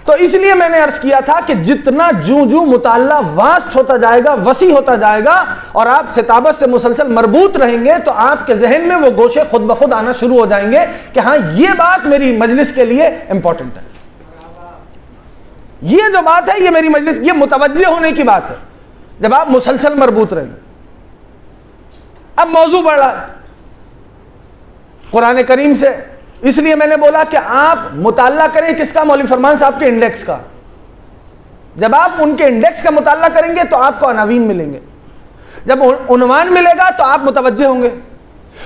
तो इसलिए मैंने अर्ज किया था कि जितना जूं जूं मुताल्ला वास्ट होता जाएगा, वसी होता जाएगा और आप खिताबत से मुसलसल मरबूत रहेंगे, तो आपके जहन में वो गोशे खुद ब खुद आना शुरू हो जाएंगे कि हाँ ये बात मेरी मजलिस के लिए इंपॉर्टेंट है, ये जो बात है ये मेरी मजलिस, ये मुतवज्जे होने की बात है जब आप मुसलसल मरबूत रहेंगे। अब मौजू बढ़ रहा है कुरान करीम से, इसलिए मैंने बोला कि आप मुताल्ला करें किसका? मौलवी फरमान साहब के इंडेक्स का। जब आप उनके इंडेक्स का मुताल्ला करेंगे तो आपको अनावीन मिलेंगे, जब उन्वान मिलेगा तो आप मुतवज्जे होंगे।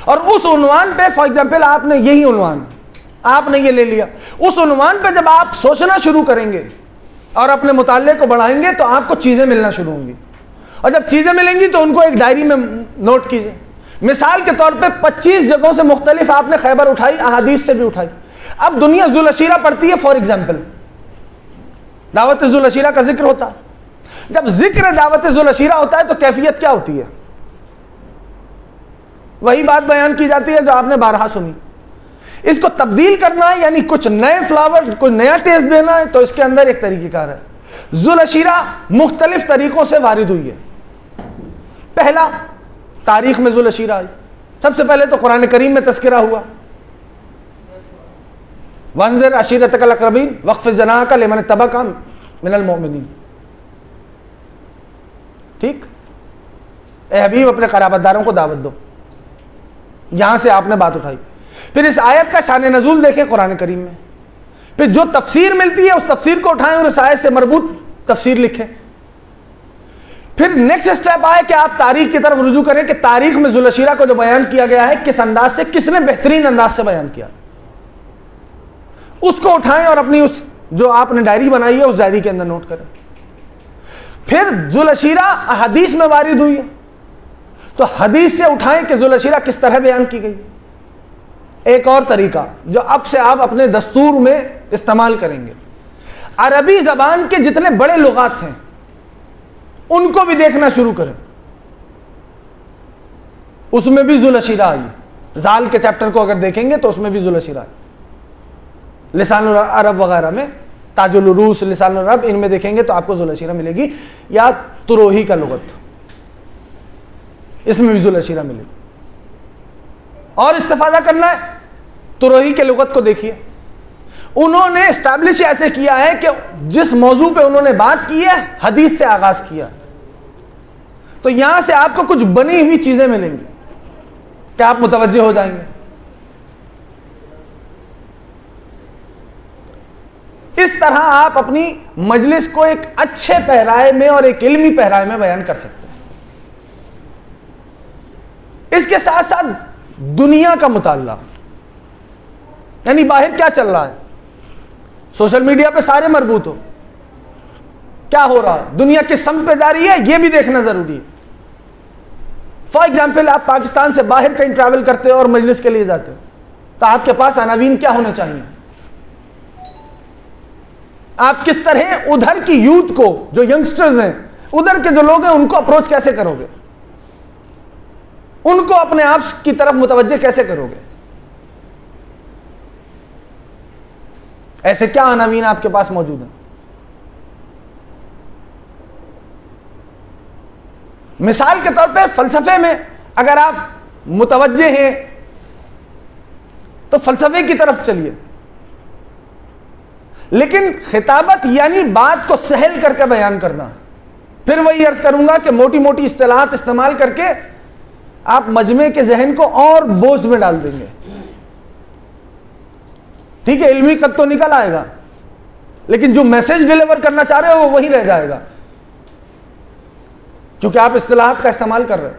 और उस उन्वान पे फॉर एग्जाम्पल आपने यही उन्वान, आपने ये ले लिया, उस उन्वान पे जब आप सोचना शुरू करेंगे और अपने मुताल्ले को बढ़ाएंगे तो आपको चीज़ें मिलना शुरू होंगी। और जब चीज़ें मिलेंगी तो उनको एक डायरी में नोट कीजिए। मिसाल के तौर पे 25 जगहों से मुख्तलिफ आपने खैबर उठाई, अहादीस से भी उठाई। अब दुनिया जुल अशीरा पढ़ती है, फॉर एग्जाम्पल दावत जुल अशीरा का जिक्र होता है। जब जिक्र दावत जुल अशीरा होता है तो कैफियत क्या होती है? वही बात बयान की जाती है जो आपने बारहा सुनी। इसको तब्दील करना है, यानी कुछ नए फ्लावर, कोई नया टेस्ट देना है, तो इसके अंदर एक तरीक़ेकार है। जुल अशीरा मुख्तलिफ तरीक़ों से वारिद हुई है। पहला, तारीख में जुल अशीरा आई। सबसे पहले तो कुरान करीम में तस्करा हुआ, वंज़िर अशीरतकल अक़रबीन वक़्फ़िज़ जनाहक लिमन इत्तबअका मिनल मोमिनीन। ठीक, ए हबीब अपने क़राबतदारों को दावत दो, यहां से आपने बात उठाई। फिर इस आयत का शान नज़ूल देखें कुरान करीम में, फिर जो तफसीर मिलती है उस तफसीर को उठाएं और इस आयत से मरबूत तफसीर लिखें। फिर नेक्स्ट स्टेप आए कि आप तारीख की तरफ रुजू करें कि तारीख में जुल अशीरा को जो बयान किया गया है किस अंदाज से, किसने बेहतरीन अंदाज से बयान किया, उसको उठाएं और अपनी उस जो आपने डायरी बनाई है उस डायरी के अंदर नोट करें। फिर जुल अशीरा हदीस में वारिद हुई है, तो हदीस से उठाएं कि जुल अशीरा किस तरह बयान की गई। एक और तरीका जो अब से आप अपने दस्तूर में इस्तेमाल करेंगे, अरबी जबान के जितने बड़े लुगात हैं उनको भी देखना शुरू करें, उसमें भी जुल अशीरा आई। जाल के चैप्टर को अगर देखेंगे तो उसमें भी जुल अशीरा आई। लिसानुल अरब वगैरह में, ताजुल उरूस, लिसानुल अरब, इनमें देखेंगे तो आपको जुल अशीरा मिलेगी, या तुरोही का लुगत, इसमें भी जुल अशीरा मिलेगी। और इस्तेफादा करना है, तुरोही के लुगत को देखिए, उन्होंने एस्टैब्लिश ऐसे किया है कि जिस मौजू पे उन्होंने बात की है हदीस से आगाज किया, तो यहां से आपको कुछ बनी हुई चीजें मिलेंगी कि आप मुतवज्जे हो जाएंगे। इस तरह आप अपनी मजलिस को एक अच्छे पहराए में और एक इल्मी पहराए में बयान कर सकते हैं। इसके साथ साथ दुनिया का मुताल्ला, यानी बाहर क्या चल रहा है, सोशल मीडिया पे सारे मरबूत हो, क्या हो रहा है, दुनिया किस सम पे जा रही है, यह भी देखना जरूरी है। फॉर एग्जाम्पल, आप पाकिस्तान से बाहर कहीं ट्रैवल करते हो और मजलिस के लिए जाते हो, तो आपके पास अनावीन क्या होने चाहिए, आप किस तरह उधर की यूथ को, जो यंगस्टर्स हैं, उधर के जो लोग हैं, उनको अप्रोच कैसे करोगे, उनको अपने आप की तरफ मुतवज्जे कैसे करोगे। ऐसे क्या अनावीन आपके पास मौजूद हैं। मिसाल के तौर पे फलसफे में अगर आप मुतवज्जे हैं तो फलसफे की तरफ चलिए, लेकिन खिताबत यानी बात को सहल करके बयान करना। फिर वही अर्ज करूंगा कि मोटी मोटी इस्तिलाहात इस्तेमाल करके आप मजमे के जहन को और बोझ में डाल देंगे। ठीक है, इल्मी कद तो निकल आएगा, लेकिन जो मैसेज डिलीवर करना चाह रहे हो वो वही रह जाएगा, क्योंकि आप इस्तिलाहात का इस्तेमाल कर रहे हो।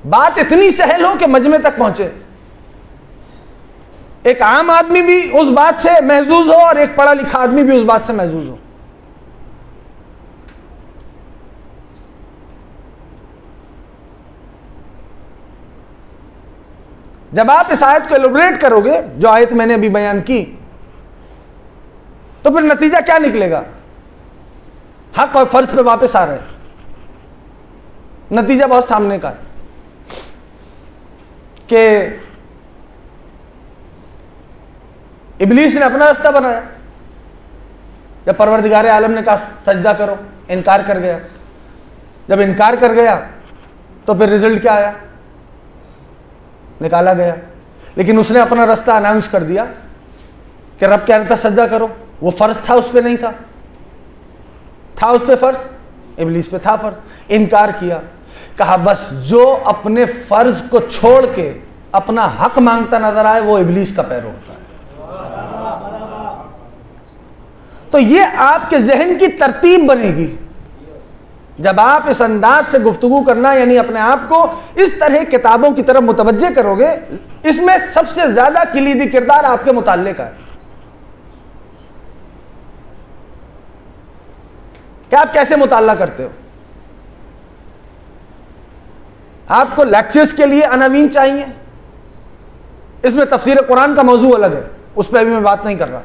बात इतनी सहल हो कि मजमे तक पहुंचे, एक आम आदमी भी उस बात से महजूज हो और एक पढ़ा लिखा आदमी भी उस बात से महजूज हो। जब आप इस आयत को एलोबरेट करोगे, जो आयत मैंने अभी बयान की, तो फिर नतीजा क्या निकलेगा, हक और फर्ज पे वापस आ रहे हैं। नतीजा बहुत सामने का है कि इब्लीस ने अपना रास्ता बनाया। जब परवरदिगार आलम ने कहा सजदा करो, इनकार कर गया। जब इनकार कर गया तो फिर रिजल्ट क्या आया, निकाला गया। लेकिन उसने अपना रास्ता अनाउंस कर दिया कि रब कह रहा था सजदा करो, वो फर्ज था उस पर नहीं था, था उस पर फर्ज, इब्लीस पे था फर्ज, इनकार किया। कहा बस जो अपने फर्ज को छोड़ के अपना हक मांगता नजर आए वो इब्लीस का पैरो होता है। तो ये आपके जहन की तरतीब बनेगी जब आप इस अंदाज से गुफ्तगू करना, यानी अपने आप को इस तरह किताबों की तरफ मुतवज्जे करोगे। इसमें सबसे ज्यादा कलीदी किरदार आपके मुताल्ले का है कि आप कैसे मुताल्ला करते हो। आपको लेक्चर्स के लिए अनावीन चाहिए, इसमें तफसीर कुरान का मौजू अलग है, उस पर अभी मैं बात नहीं कर रहा।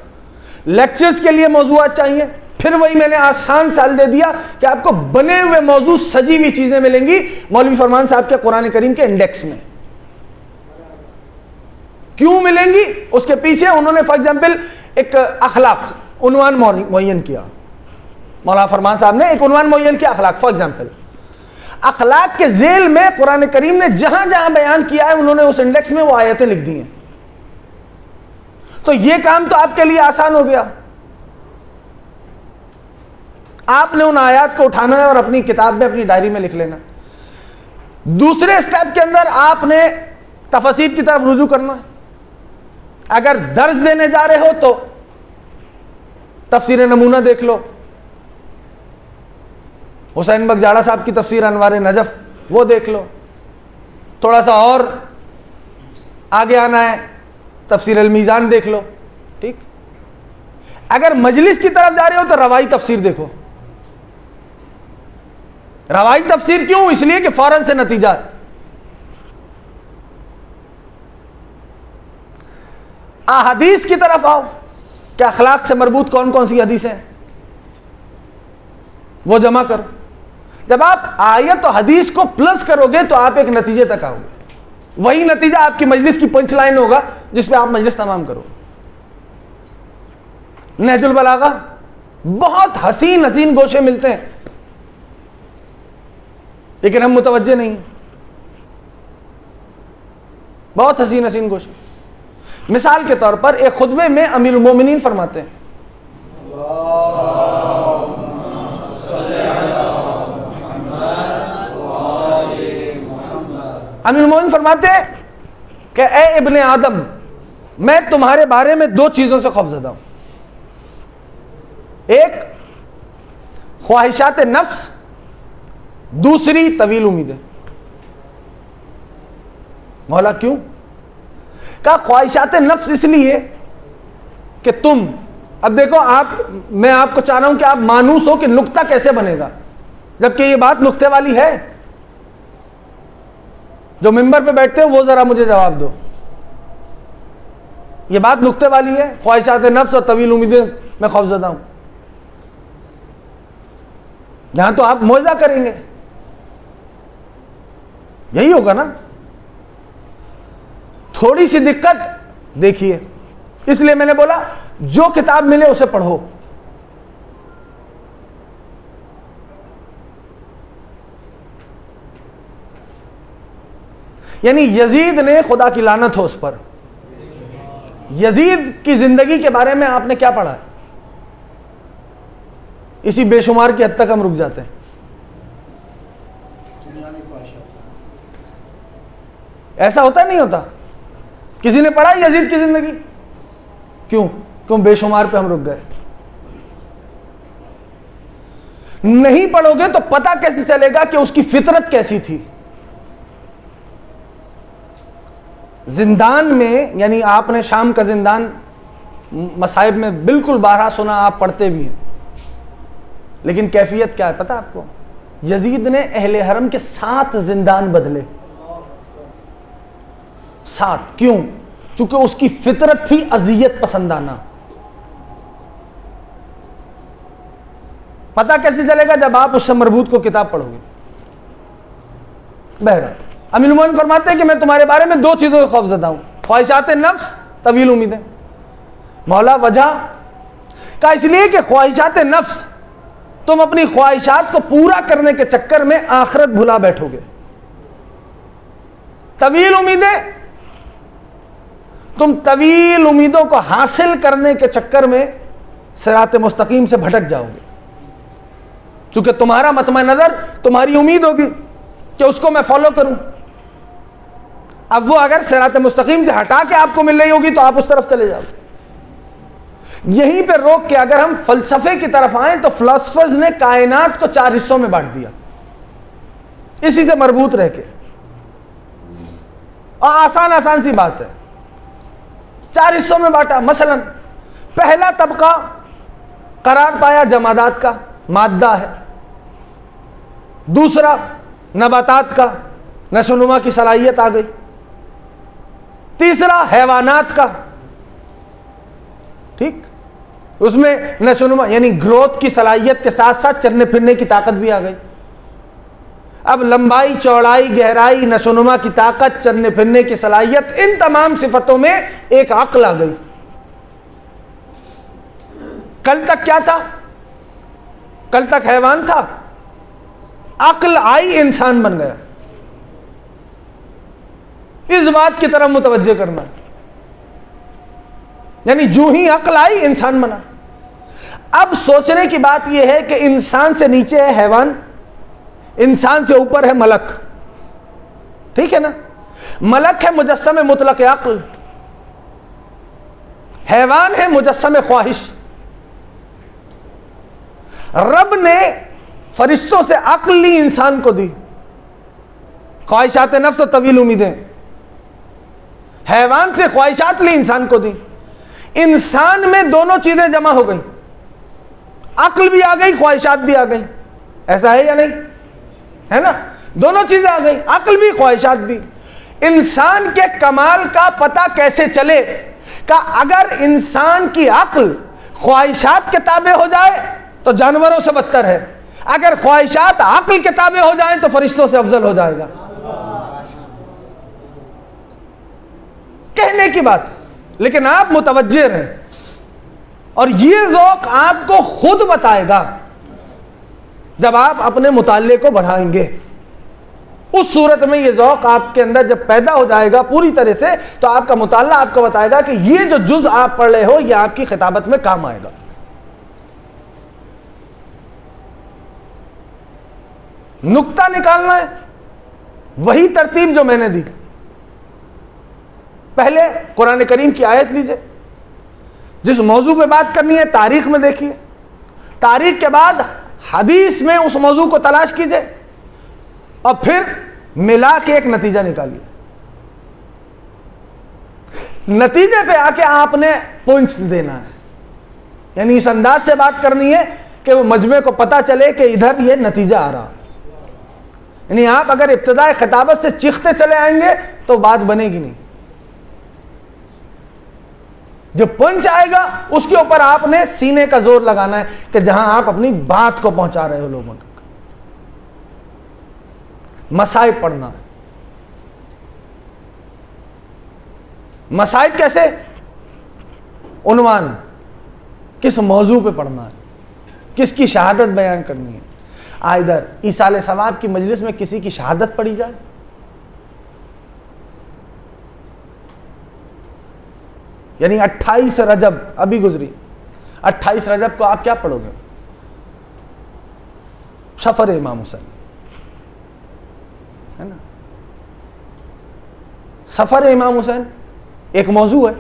लेक्चर्स के लिए मौजूआत चाहिए, फिर वही मैंने आसान साल दे दिया कि आपको बने हुए मौजू, सजी हुई चीजें मिलेंगी मौलवी फरमान साहब के कुरान करीम के इंडेक्स में। क्यों मिलेंगी, उसके पीछे उन्होंने फॉर एग्जाम्पल एक अखलाक उन्वान मुअय्यन किया। मौलाना फरमान साहब ने एक उन्वान मुअय्यन किया, अखलाक। फॉर एग्जाम्पल अखलाक के जेल में कुरान करीम ने जहां जहां बयान किया है, उन्होंने उस इंडेक्स में वो आयतें लिख दी हैं। तो ये काम तो आपके लिए आसान हो गया। आपने उन आयत को उठाना है और अपनी किताब में, अपनी डायरी में लिख लेना। दूसरे स्टेप के अंदर आपने तफसीर की तरफ रुजू करना है। अगर दर्ज देने जा रहे हो तो तफसीर नमूना देख लो, हुसैन बगजाड़ा साहब की तफसीर अनवार नजफ वो देख लो। थोड़ा सा और आगे आना है, तफसीर अल मीज़ान देख लो। ठीक, अगर मजलिस की तरफ जा रहे हो तो रवाई तफसीर देखो। रवाई तफसीर क्यों? इसलिए कि फौरन से नतीजा है। हदीस की तरफ आओ, क्या अखलाक से मरबूत कौन कौन सी हदीसें हैं वो जमा करो। जब आप आयत और हदीस को प्लस करोगे तो आप एक नतीजे तक आओगे। वही नतीजा आपकी मजलिस की पंच लाइन होगा जिस पे आप मजलिस तमाम करो। नहजुल बलागा, बहुत हसीन हसीन गोशे मिलते हैं लेकिन हम मुतवज्जे नहीं। बहुत हसीन हसीन गोशे। मिसाल के तौर पर एक खुतबे में अमीरुल मोमिनीन फरमाते हैं, अमीरुल मोमिनीन फरमाते हैं कि ए इब्ने आदम, मैं तुम्हारे बारे में दो चीजों से खौफजदा हूं। एक ख्वाहिशात नफ्स, दूसरी तवील उम्मीदें। मौला क्यों? का ख्वाहिशात नफ्स इसलिए कि तुम, अब देखो आप, मैं आपको चाह रहा हूं कि आप मानूस हो कि नुक्ता कैसे बनेगा, जबकि ये बात नुक्ते वाली है। जो मिंबर पे बैठते हो वो जरा मुझे जवाब दो, ये बात नुक्ते वाली है। ख्वाहिशात नफ्स और तवील उम्मीदें मैं खौफजदा हूं। यहां तो आप मौजा करेंगे, यही होगा ना। थोड़ी सी दिक्कत देखिए, इसलिए मैंने बोला जो किताब मिले उसे पढ़ो। यानी यजीद ने, खुदा की लानत हो उस पर, यजीद की जिंदगी के बारे में आपने क्या पढ़ा है? इसी बेशुमार की हद तक हम रुक जाते हैं। ऐसा होता नहीं होता? किसी ने पढ़ा यजीद की जिंदगी? क्यों बेशुमार पे हम रुक गए। नहीं पढ़ोगे तो पता कैसे चलेगा कि उसकी फितरत कैसी थी। जिंदान में, यानी आपने शाम का जिंदान मसाइब में बिल्कुल बारहा सुना, आप पढ़ते भी हैं, लेकिन कैफियत क्या है पता आपको? यजीद ने अहले हरम के 7 जिंदान बदले। 7 क्यों? चूंकि उसकी फितरत थी अजियत पसंदाना। पता कैसे चलेगा? जब आप उससे मरबूत को किताब पढ़ोगे। बहरहाल अमीरुल मोमिनीन फरमाते हैं कि मैं तुम्हारे बारे में दो चीजों से खौफजदा हूं, ख्वाहिशात नफ्स, तवील उम्मीदें। मौला वजह का, इसलिए कि ख्वाहिशात नफ्स, तुम अपनी ख्वाहिशात को पूरा करने के चक्कर में आखिरत भुला बैठोगे। तवील उम्मीदें, तुम तवील उम्मीदों को हासिल करने के चक्कर में सिरात मुस्तकीम से भटक जाओगे। चूंकि तुम्हारा मतमा नजर, तुम्हारी उम्मीद होगी कि उसको मैं फॉलो करूं। अब वो अगर सिरात मुस्तकीम से हटा के आपको मिल रही होगी तो आप उस तरफ चले जाओगे। यहीं पे रोक के अगर हम फलसफे की तरफ आए तो फिलोसफर्स ने कायनात को 4 हिस्सों में बांट दिया, इसी से मरबूत रह के। और आसान सी बात है, 4 हिस्सों में बांटा। मसलन पहला तबका करार पाया जमादात का, मादा है। दूसरा नबातात का, नशोनुमा की सलाहियत आ गई। तीसरा हैवानात का, ठीक, उसमें नशोनुमा यानी ग्रोथ की सलाहियत के साथ साथ चलने फिरने की ताकत भी आ गई। अब लंबाई, चौड़ाई, गहराई, नशोनुमा की ताकत, चलने फिरने की सलाहियत, इन तमाम सिफतों में एक अक्ल आ गई। कल तक क्या था? कल तक हैवान था, अक्ल आई, इंसान बन गया। इस बात की तरफ मुतवज्जे करना, यानी जो ही अक्ल आई इंसान बना। अब सोचने की बात यह है कि इंसान से नीचे है हैवान, इंसान से ऊपर है मलक, ठीक है ना? मलक है मुजस्सम मुतलक अक्ल, हैवान है मुजस्सम ख्वाहिश। रब ने फरिश्तों से अक्ल ली, इंसान को दी, ख्वाहिशात नफ्स और तवील उम्मीदें। हैवान से ख्वाहिशात ली, इंसान को दी। इंसान में दोनों चीजें जमा हो गई, अक्ल भी आ गई, ख्वाहिशात भी आ गई। ऐसा है या नहीं? है ना? दोनों चीजें आ गई, अक्ल भी, ख्वाहिशात भी। इंसान के कमाल का पता कैसे चले? का अगर इंसान की अक्ल ख्वाहिशात के ताबे हो जाए तो जानवरों से बदतर है, अगर ख्वाहिशात अक्ल के ताबे हो जाए तो फरिश्तों से अफजल हो जाएगा। कहने की बात, लेकिन आप मुतवज्जे रहें, और ये ज़ौक़ आपको खुद बताएगा जब आप अपने मुताले को बढ़ाएंगे। उस सूरत में ये ज़ौक़ आपके अंदर जब पैदा हो जाएगा पूरी तरह से, तो आपका मुताला आपको बताएगा कि ये जो जुज़ आप पढ़ रहे हो ये आपकी खिताबत में काम आएगा। नुक्ता निकालना है, वही तरतीब जो मैंने दी। पहले कुरान करीम की आयत लीजिए, जिस मौजू पे बात करनी है तारीख में देखिए, तारीख के बाद हदीस में उस मौजू को तलाश कीजिए, और फिर मिला के एक नतीजा निकालिए। नतीजे पे आके आपने पॉइंट्स देना है, यानी इस अंदाज से बात करनी है कि वो मजमे को पता चले कि इधर ये नतीजा आ रहा। यानी आप अगर इब्तिदाए खिताबत से चीखते चले आएंगे तो बात बनेगी नहीं। जो पंच आएगा उसके ऊपर आपने सीने का जोर लगाना है कि जहां आप अपनी बात को पहुंचा रहे हो लोगों तक। मसाइब पढ़ना है। मसाइब कैसे? उन्वान, किस मौजू पे पढ़ना है, किसकी शहादत बयान करनी है। इधर ईसाल सवाब की मजलिस में किसी की शहादत पढ़ी जाए, यानी 28 रजब अभी गुजरी, 28 रजब को आप क्या पढ़ोगे? सफर इमाम हुसैन, है ना? सफर इमाम हुसैन एक मौजू है,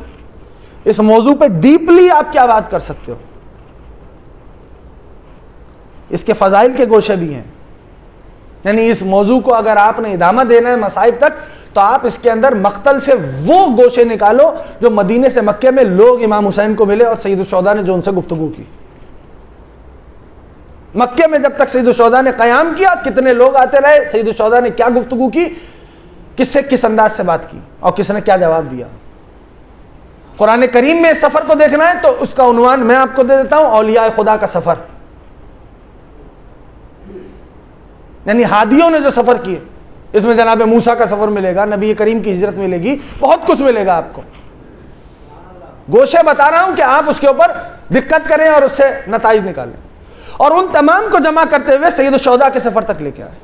इस मौजू पे डीपली आप क्या बात कर सकते हो। इसके फजाइल के गोशे भी हैं, यानी इस मौजू को अगर आपने इदामा देना है मसाइब तक, तो आप इसके अंदर मक्तल से वो गोशे निकालो जो मदीने से मक्के में लोग इमाम हुसैन को मिले और सैयदुश्शुहदा ने जो उनसे गुफ्तगू की। मक्के में जब तक सैयदुश्शुहदा ने क़याम किया, कितने लोग आते रहे, सैयदुश्शुहदा ने क्या गुफ्तगू की, किससे किस अंदाज से बात की, और किसने क्या जवाब दिया। कुरान करीम में इस सफर को देखना है तो उसका उन्वान मैं आपको दे देता हूं, औलिया खुदा का सफर, यानी हादियों ने जो सफर किए। इसमें जनाब मूसा का सफर मिलेगा, नबी करीम की हिजरत मिलेगी, बहुत कुछ मिलेगा आपको। गोशे बता रहा हूं कि आप उसके ऊपर दिक्कत करें और उससे नताइज निकालें, और उन तमाम को जमा करते हुए सैयदुश्शुहदा के सफर तक लेके आए।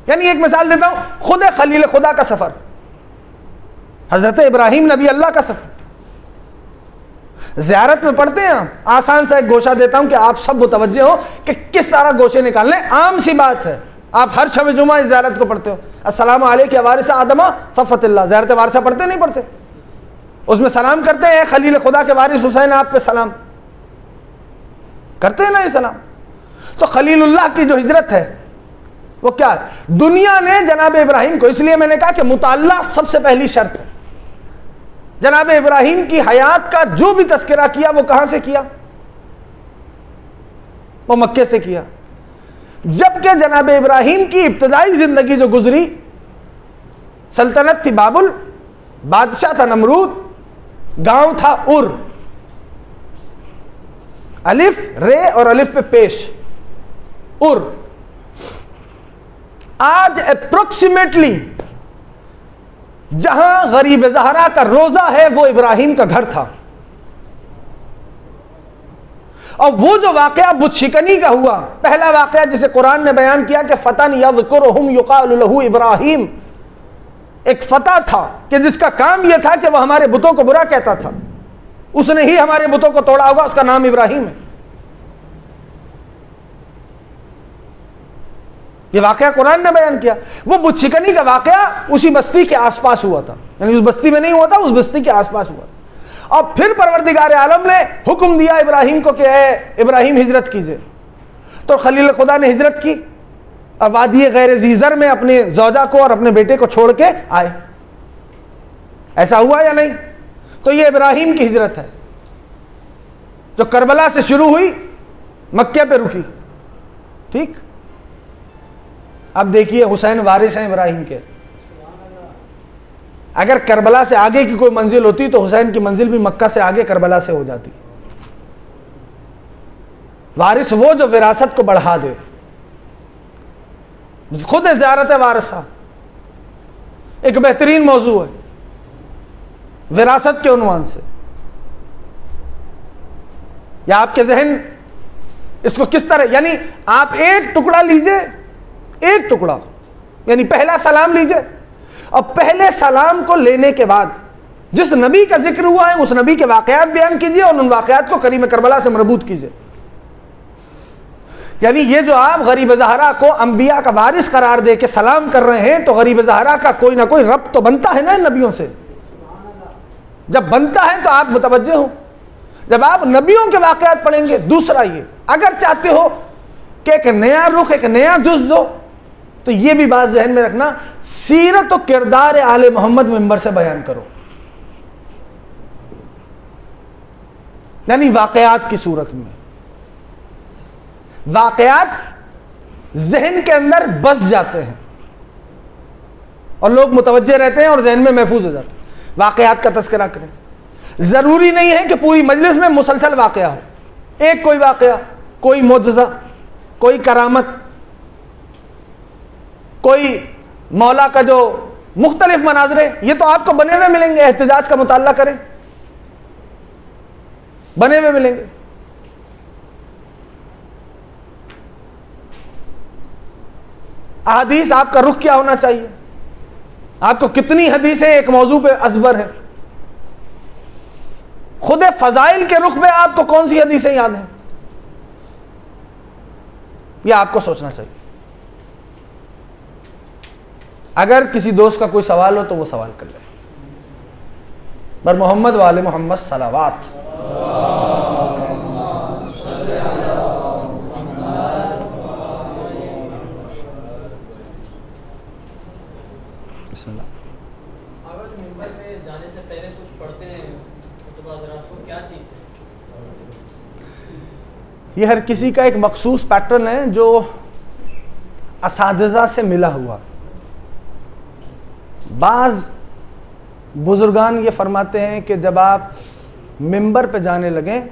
यानी एक मिसाल देता हूं, खुद खलील खुदा का सफर, हजरत इब्राहिम नबी अल्लाह का सफर। ज़ियारत में पढ़ते हैं आप, आसान सा एक गोशा देता हूं कि आप सब मुतवज्जे हो कि किस तरह गोशे निकालने। आम सी बात है, आप हर शब जुमा इस ज़ियारत को पढ़ते हो, अस्सलामु अलैका वारिसा आदमा फ़फ़तिल्लाह, ज़ियारत वारिसा पढ़ते नहीं पढ़ते? उसमें सलाम करते हैं, खलील खुदा के वारिस हुसैन आप पे सलाम करते हैं ना, ये सलाम। तो खलीलुल्लाह की जो हिजरत है वो क्या है? दुनिया ने जनाब इब्राहिम को, इसलिए मैंने कहा कि मुताल्ला सबसे पहली शर्त है। जनाब इब्राहिम की हयात का जो भी तस्करा किया वो कहां से किया? वो मक्के से किया। जबकि जनाब इब्राहिम की इब्तदाई जिंदगी जो गुजरी, सल्तनत थी बाबुल, बादशाह था नमरूद, गांव था उर, अलिफ रे और अलिफ पे पेश, उर। आज अप्रोक्सीमेटली जहां गरीब ज़हरा का रोजा है वो इब्राहिम का घर था। और वो जो वाकया बुतशिकनी का हुआ, पहला वाकया जिसे कुरान ने बयान किया कि फतन यज़कुरुहुम युक़ालु लहू इब्राहिम, एक फता था कि जिसका काम यह था कि वह हमारे बुतों को बुरा कहता था, उसने ही हमारे बुतों को तोड़ा होगा, उसका नाम इब्राहिम है। यह वाकया कुरान ने बयान किया। वो बुतशिकनी का वाकया उसी बस्ती के आसपास हुआ था, यानी उस बस्ती में नहीं हुआ था, उस बस्ती के आसपास हुआ था। और फिर परवरदिगार आलम ने हुक्म दिया इब्राहिम को कि इब्राहिम हिजरत कीजिए। तो खलील खुदा ने हिजरत की और वादी गैर ज़ीज़र में अपने ज़ौजा को और अपने बेटे को छोड़ के आए। ऐसा हुआ या नहीं? तो ये इब्राहिम की हिजरत है जो करबला से शुरू हुई, मक्के पे रुकी। ठीक, अब देखिए हुसैन वारिस हैं इब्राहिम के। अगर करबला से आगे की कोई मंजिल होती तो हुसैन की मंजिल भी मक्का से आगे करबला से हो जाती। वारिस वो जो विरासत को बढ़ा दे, खुद ज़ियारत वारिसा एक बेहतरीन मौजू है विरासत के उन्वान से। या आपके जहन इसको किस तरह, यानी आप एक टुकड़ा लीजिए, एक टुकड़ा यानी पहला सलाम लीजिए, और पहले सलाम को लेने के बाद जिस नबी का जिक्र हुआ है उस नबी के वाकयात बयान कीजिए और उन वाकयात को करीम करबला से मरबूत कीजिए। यानी ये जो आप गरीब ज़हरा को अंबिया का वारिस करार दे के सलाम कर रहे हैं, तो गरीब ज़हरा का कोई ना कोई रब्त तो बनता है ना इन नबियों से। जब बनता है तो आप मुतवज्जे हो। जब आप नबियों के वाकयात पढ़ेंगे, दूसरा ये अगर चाहते हो कि एक नया रुख, एक नया जुज़ दो, तो ये भी बात जहन में रखना, सीरत और किरदार आले मोहम्मद मिंबर से बयान करो, यानी वाकयात की सूरत में। वाकयात जहन के अंदर बस जाते हैं और लोग मुतवज्जे रहते हैं और जहन में महफूज हो जाते हैं। वाकयात का तस्करा करें। जरूरी नहीं है कि पूरी मजलिस में मुसलसल वाकया हो, एक कोई वाकया, कोई मोजज़ा, कोई करामत, कोई मौला का जो मुख्तलिफ मनाजरे, ये तो आपको बने हुए मिलेंगे। एहतिजाज का मुताल्ला करें, बने हुए मिलेंगे। अहदीस आपका रुख क्या होना चाहिए, आपको कितनी हदीसें एक मौजू पे असबर है, खुद फजाइल के रुख में आपको कौन सी हदीसें याद हैं, यह आपको सोचना चाहिए। अगर किसी दोस्त का कोई सवाल हो तो वो सवाल कर ले। बर मोहम्मद वाले मोहम्मद सलावात। यह हर किसी का एक मखसूस पैटर्न है जो असातिज़ा से मिला हुआ। बाज़ बुजुर्गान ये फरमाते हैं कि जब आप मिंबर पे जाने लगें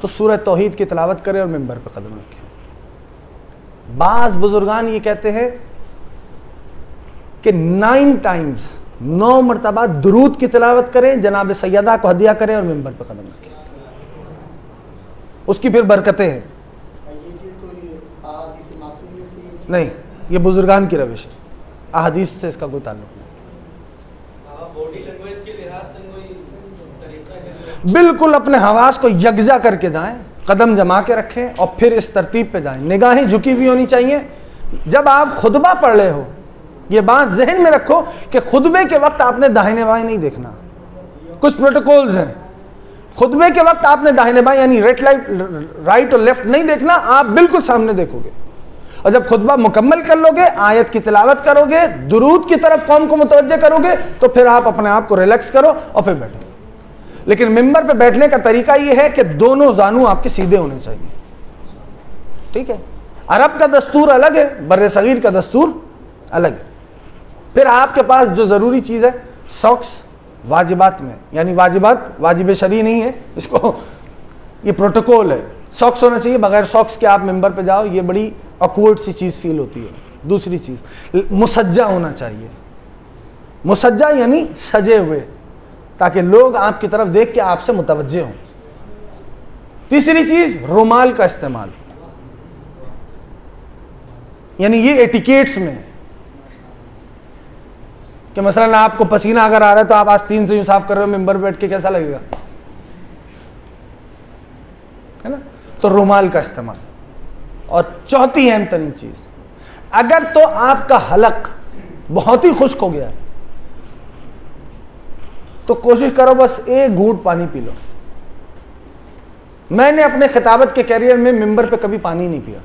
तो सूरह तौहीद की तिलावत करें और मिंबर पे कदम रखें। बाज़ बुजुर्गान ये कहते हैं कि 9 टाइम्स 9 मरतबा दुरूद की तिलावत करें, जनाब सैयदा को हदिया करें और मिंबर पे कदम रखें, उसकी फिर बरकतें हैं। नहीं, ये बुजुर्गान की रविश है, अहादीस से इसका कोई ताल्लुक नहीं। बॉडी लैंग्वेज के लिहाज से कोई तरीका है? बिल्कुल अपने हवास को यकजा करके जाएं, कदम जमा के रखें और फिर इस तरतीब पे जाएं। निगाहें झुकी हुई होनी चाहिए। जब आप खुतबा पढ़ रहे हो, ये बात जहन में रखो कि खुतबे के वक्त आपने दाहिने बाएं नहीं देखना। कुछ प्रोटोकॉल्स हैं, खुतबे के वक्त आपने दाहिने बाएं यानी राइट और लेफ्ट नहीं देखना, आप बिल्कुल सामने देखोगे। और जब खुतबा मुकम्मल कर लोगे, आयत की तिलावत करोगे, दुरूद की तरफ कौम को मुतवज्जे करोगे, तो फिर आप अपने आप को रिलैक्स करो और फिर बैठो। लेकिन मिंबर पे बैठने का तरीका यह है कि दोनों जानू आपके सीधे होने चाहिए। ठीक है, अरब का दस्तूर अलग है, बर्रे सगीर का दस्तूर अलग है। फिर आपके पास जो ज़रूरी चीज़ है, सॉक्स वाजिबात में, यानी वाजिबात वाजिब शरई नहीं है, इसको ये प्रोटोकॉल है, सॉक्स होना चाहिए। बगैर सॉक्स के आप मिंबर पे जाओ, ये बड़ी ऑकवर्ड सी चीज़ फील होती है। दूसरी चीज मुसज्जा होना चाहिए। मुसज्जा यानी सजे हुए, ताकि लोग आपकी तरफ देख के आपसे मुतवज्जे हों। तीसरी चीज रुमाल का इस्तेमाल, यानी ये एटिकेट्स में है कि मसलन आपको पसीना अगर आ रहा है तो आप आस्तीन से यूं साफ कर रहे हो मिंबर पे बैठ के, कैसा लगेगा, है ना। तो रुमाल का इस्तेमाल। और चौथी अहम तरीन चीज, अगर तो आपका हलक बहुत ही खुश्क हो गया तो कोशिश करो बस एक घूंट पानी पी लो। मैंने अपने खिताबत के कैरियर में मिंबर पे कभी पानी नहीं पिया,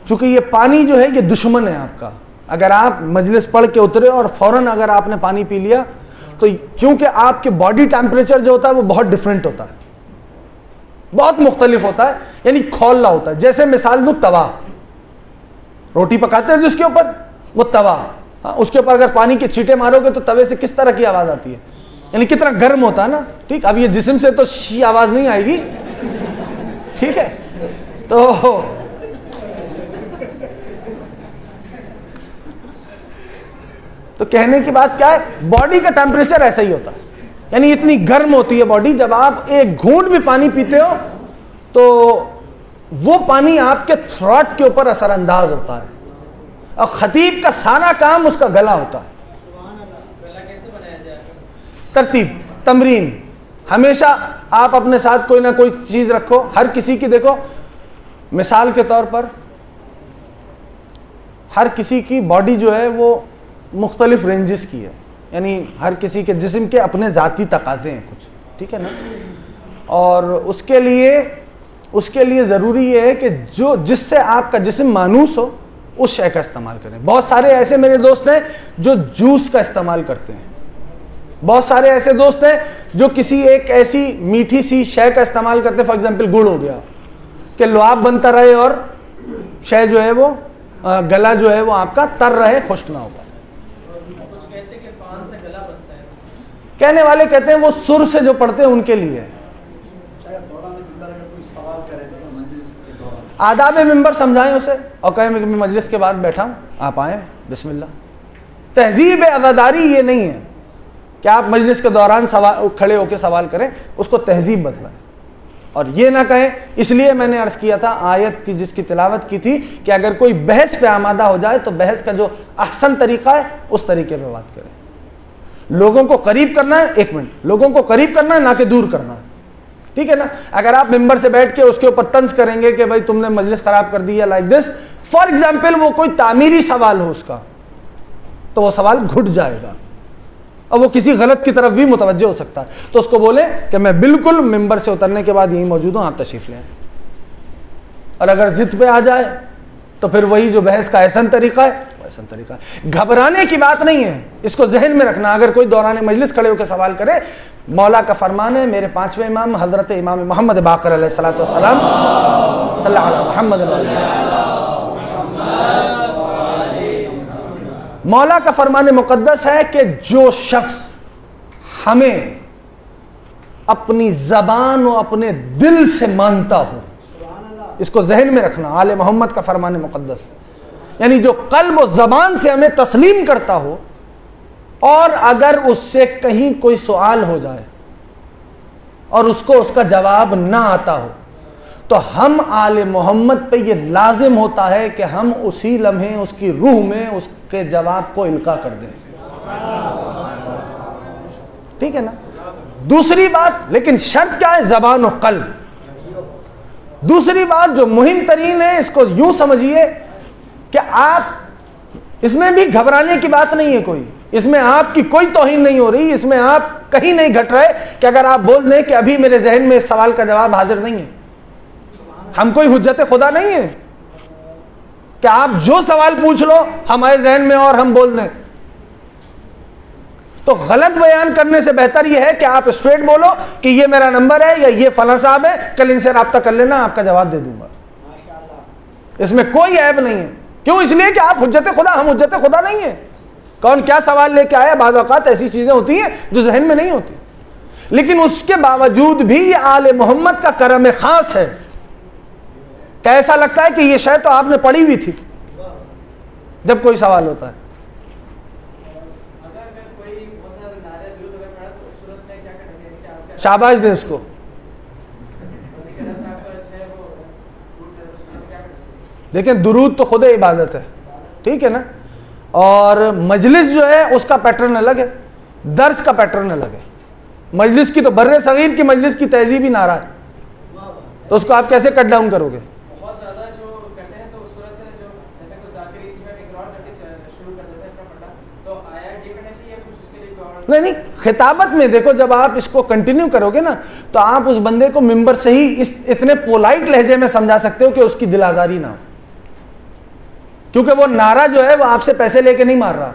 चूंकि ये पानी जो है ये दुश्मन है आपका। अगर आप मजलिस पढ़ के उतरे और फौरन अगर आपने पानी पी लिया तो क्योंकि आपके बॉडी टेम्परेचर जो होता है वो बहुत डिफरेंट होता है, बहुत मुख्तलिफ होता है, यानी खौला होता है। जैसे मिसाल दूं, तवा, रोटी पकाते हैं जिसके ऊपर, वो तवा, उसके ऊपर अगर पानी के छींटे मारोगे तो तवे से किस तरह की आवाज आती है, यानी कितना गर्म होता है ना। ठीक, अब ये जिस्म से तो शी आवाज नहीं आएगी, ठीक है। तो कहने की बात क्या है, बॉडी का टेम्परेचर ऐसा ही होता है, यानी इतनी गर्म होती है बॉडी। जब आप एक घूंट भी पानी पीते हो तो वो पानी आपके थ्रोट के ऊपर असरअंदाज होता है, और खतीब का सारा काम उसका गला होता है। गला कैसे बनाया जाए? तरतीब, तमरीन, हमेशा आप अपने साथ कोई ना कोई चीज रखो। हर किसी की, देखो मिसाल के तौर पर, हर किसी की बॉडी जो है वो मुख्तलिफ रेंजेस की है, यानी हर किसी के जिस्म के अपने ज़ाती तकाज़े हैं कुछ, ठीक है ना। और उसके लिए ज़रूरी ये है कि जो जिससे आपका जिस्म मानूस हो उस शय का इस्तेमाल करें। बहुत सारे ऐसे मेरे दोस्त हैं जो जूस का इस्तेमाल करते हैं, बहुत सारे ऐसे दोस्त हैं जो किसी एक ऐसी मीठी सी शय का इस्तेमाल करते हैं, फॉर एग्जाम्पल गुड़ हो गया, कि लुआब बनता रहे और शय जो है वो गला जो है वो आपका तर रहे, खुश्क ना होता है। कहने वाले कहते हैं वो सुर से जो पढ़ते हैं उनके लिए। आदाब मिंबर समझाएं उसे और कहें मैं मजलिस के बाद बैठा हूं, आप आए, बिस्मिल्लाह। तहजीब अज़ादारी ये नहीं है कि आप मजलिस के दौरान सवाल खड़े होकर सवाल करें, उसको तहजीब बतलाएं। और ये ना कहें, इसलिए मैंने अर्ज किया था आयत की जिसकी तिलावत की थी कि अगर कोई बहस पे आमादा हो जाए तो बहस का जो अहसन तरीका है उस तरीके पे बात करें। लोगों को करीब करना है, एक मिनट, लोगों को करीब करना है ना कि दूर करना है, ठीक है ना। अगर आप मिंबर से बैठ के उसके ऊपर तंज करेंगे कि भाई तुमने मजलिस खराब कर दी है, लाइक दिस, फॉर एग्जाम्पल वो कोई तामीरी सवाल हो उसका, तो वो सवाल घुट जाएगा और वो किसी गलत की तरफ भी मुतवज्जे हो सकता है। तो उसको बोले कि मैं बिल्कुल मिंबर से उतरने के बाद यहीं मौजूद हूं, आप तशरीफ लें। और अगर जिद पे आ जाए तो फिर वही जो बहस का ऐसा तरीका है वैसा तरीका है। घबराने की बात नहीं है, इसको जहन में रखना। अगर कोई दौरान मजलिस खड़े होकर सवाल करे, मौला का फरमान है, मेरे पांचवें इमाम हजरत इमाम मोहम्मद बाकर अलैहिस्सलातु वस्सलाम सल्लल्लाहु अलैहि मोहम्मद, मौला का फरमान मुकद्दस है कि जो शख्स हमें अपनी जबान और अपने दिल से मानता हो, इसको जहन में रखना, आले मोहम्मद का फरमान मुकद्दस, यानी जो कल्ब और जबान से हमें तस्लीम करता हो, और अगर उससे कहीं कोई सवाल हो जाए और उसको उसका जवाब ना आता हो, तो हम आले मोहम्मद पे ये लाजिम होता है कि हम उसी लम्हे उसकी रूह में उसके जवाब को इल्का कर दें, ठीक है ना। दूसरी बात, लेकिन शर्त क्या है, जबान और कल्ब। दूसरी बात जो मुहिम तरीन है, इसको यूं समझिए कि आप, इसमें भी घबराने की बात नहीं है कोई, इसमें आपकी कोई तौहीन नहीं हो रही, इसमें आप कहीं नहीं घट रहे कि अगर आप बोल दें कि अभी मेरे जहन में इस सवाल का जवाब हाजिर नहीं है। हम कोई हुज्जत खुदा नहीं है कि आप जो सवाल पूछ लो हमारे जहन में और हम बोल दें। तो गलत बयान करने से बेहतर यह है कि आप स्ट्रेट बोलो कि ये मेरा नंबर है या ये फला साहब है, कल इनसे राब्ता कर लेना, आपका जवाब दे दूंगा। इसमें कोई ऐब नहीं है। क्यों? इसलिए कि आप हुज्जत खुदा, हम हुज्जत खुदा नहीं है। कौन क्या सवाल लेके आया, बाज़ औक़ात ऐसी चीजें होती हैं जो जहन में नहीं होती, लेकिन उसके बावजूद भी ये आले मोहम्मद का करम खास है। कैसा लगता है कि ये शायद तो आपने पढ़ी हुई थी, जब कोई सवाल होता है। शाबाश दे उसको। देखें दुरूद तो खुद इबादत है, ठीक है ना, और मजलिस जो है उसका पैटर्न अलग है, दर्स का पैटर्न अलग है। मजलिस की तो बर्रे सगीर की मजलिस की तहजीब ही नारा है, तो उसको आप कैसे कट डाउन करोगे? बहुत ज्यादा जो करते हैं तो उस सूरत में जो जैसे कोई ज़ाकिरी जो है इकरार करके शुरू कर देता है अपना पढ़ना, तो आया ये करना चाहिए कुछ उसके लिए और नहीं, खिताबत में देखो, जब आप इसको कंटिन्यू करोगे ना तो आप उस बंदे को मिंबर से ही इस इतने पोलाइट लहजे में समझा सकते हो कि उसकी दिल आजारी ना हो, क्योंकि वो नारा जो है वो आपसे पैसे लेके नहीं मार रहा।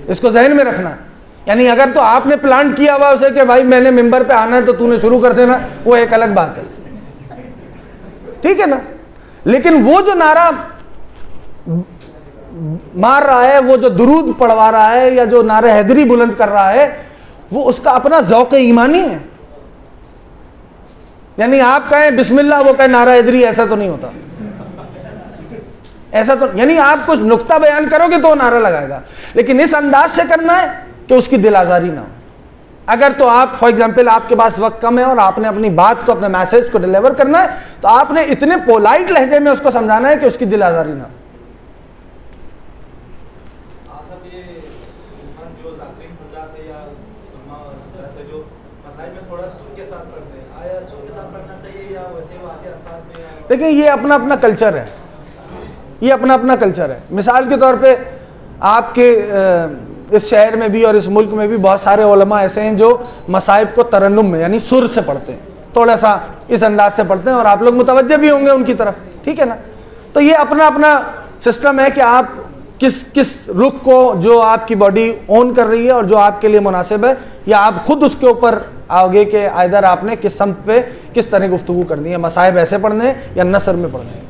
इसको जहन में रखना। यानी अगर तो आपने प्लान किया हुआ उसे कि भाई मैंने मिंबर पे आना है तो तूने शुरू कर देना, वो एक अलग बात है, ठीक है ना। लेकिन वो जो नारा मार रहा है, वो जो दुरूद पढ़वा रहा है या जो नारे हैदरी बुलंद कर रहा है, वो उसका अपना ज़ौक़ ईमानी है। यानी आप कहें बिस्मिल्लाह, वो कहे नारा हैदरी, ऐसा तो नहीं होता, ऐसा तो, यानी आप कुछ नुक्ता बयान करोगे तो वो नारा लगाएगा, लेकिन इस अंदाज से करना है कि उसकी दिल आजारी ना हो। अगर तो आप फॉर एग्जाम्पल आपके पास वक्त कम है और आपने अपनी बात को, अपने मैसेज को डिलीवर करना है, तो आपने इतने पोलाइट लहजे में उसको समझाना है कि उसकी दिल आजारी ना हो। देखिए ये अपना अपना कल्चर है, ये अपना अपना कल्चर है। मिसाल के तौर पे आपके इस शहर में भी और इस मुल्क में भी बहुत सारे उलमा ऐसे हैं जो मसाइब को तरन्नुम में यानी सुर से पढ़ते हैं, थोड़ा सा इस अंदाज से पढ़ते हैं, और आप लोग मुतवज्जे भी होंगे उनकी तरफ, ठीक है ना। तो ये अपना अपना सिस्टम है कि आप किस किस रुख को जो आपकी बॉडी ओन कर रही है और जो आपके लिए मुनासिब है, या आप खुद उसके ऊपर आओगे कि आइदर आपने किस सम्त पे किस तरह गुफ्तगू करनी है, मसाइब ऐसे पढ़ने हैं या नसर में पढ़ने हैं।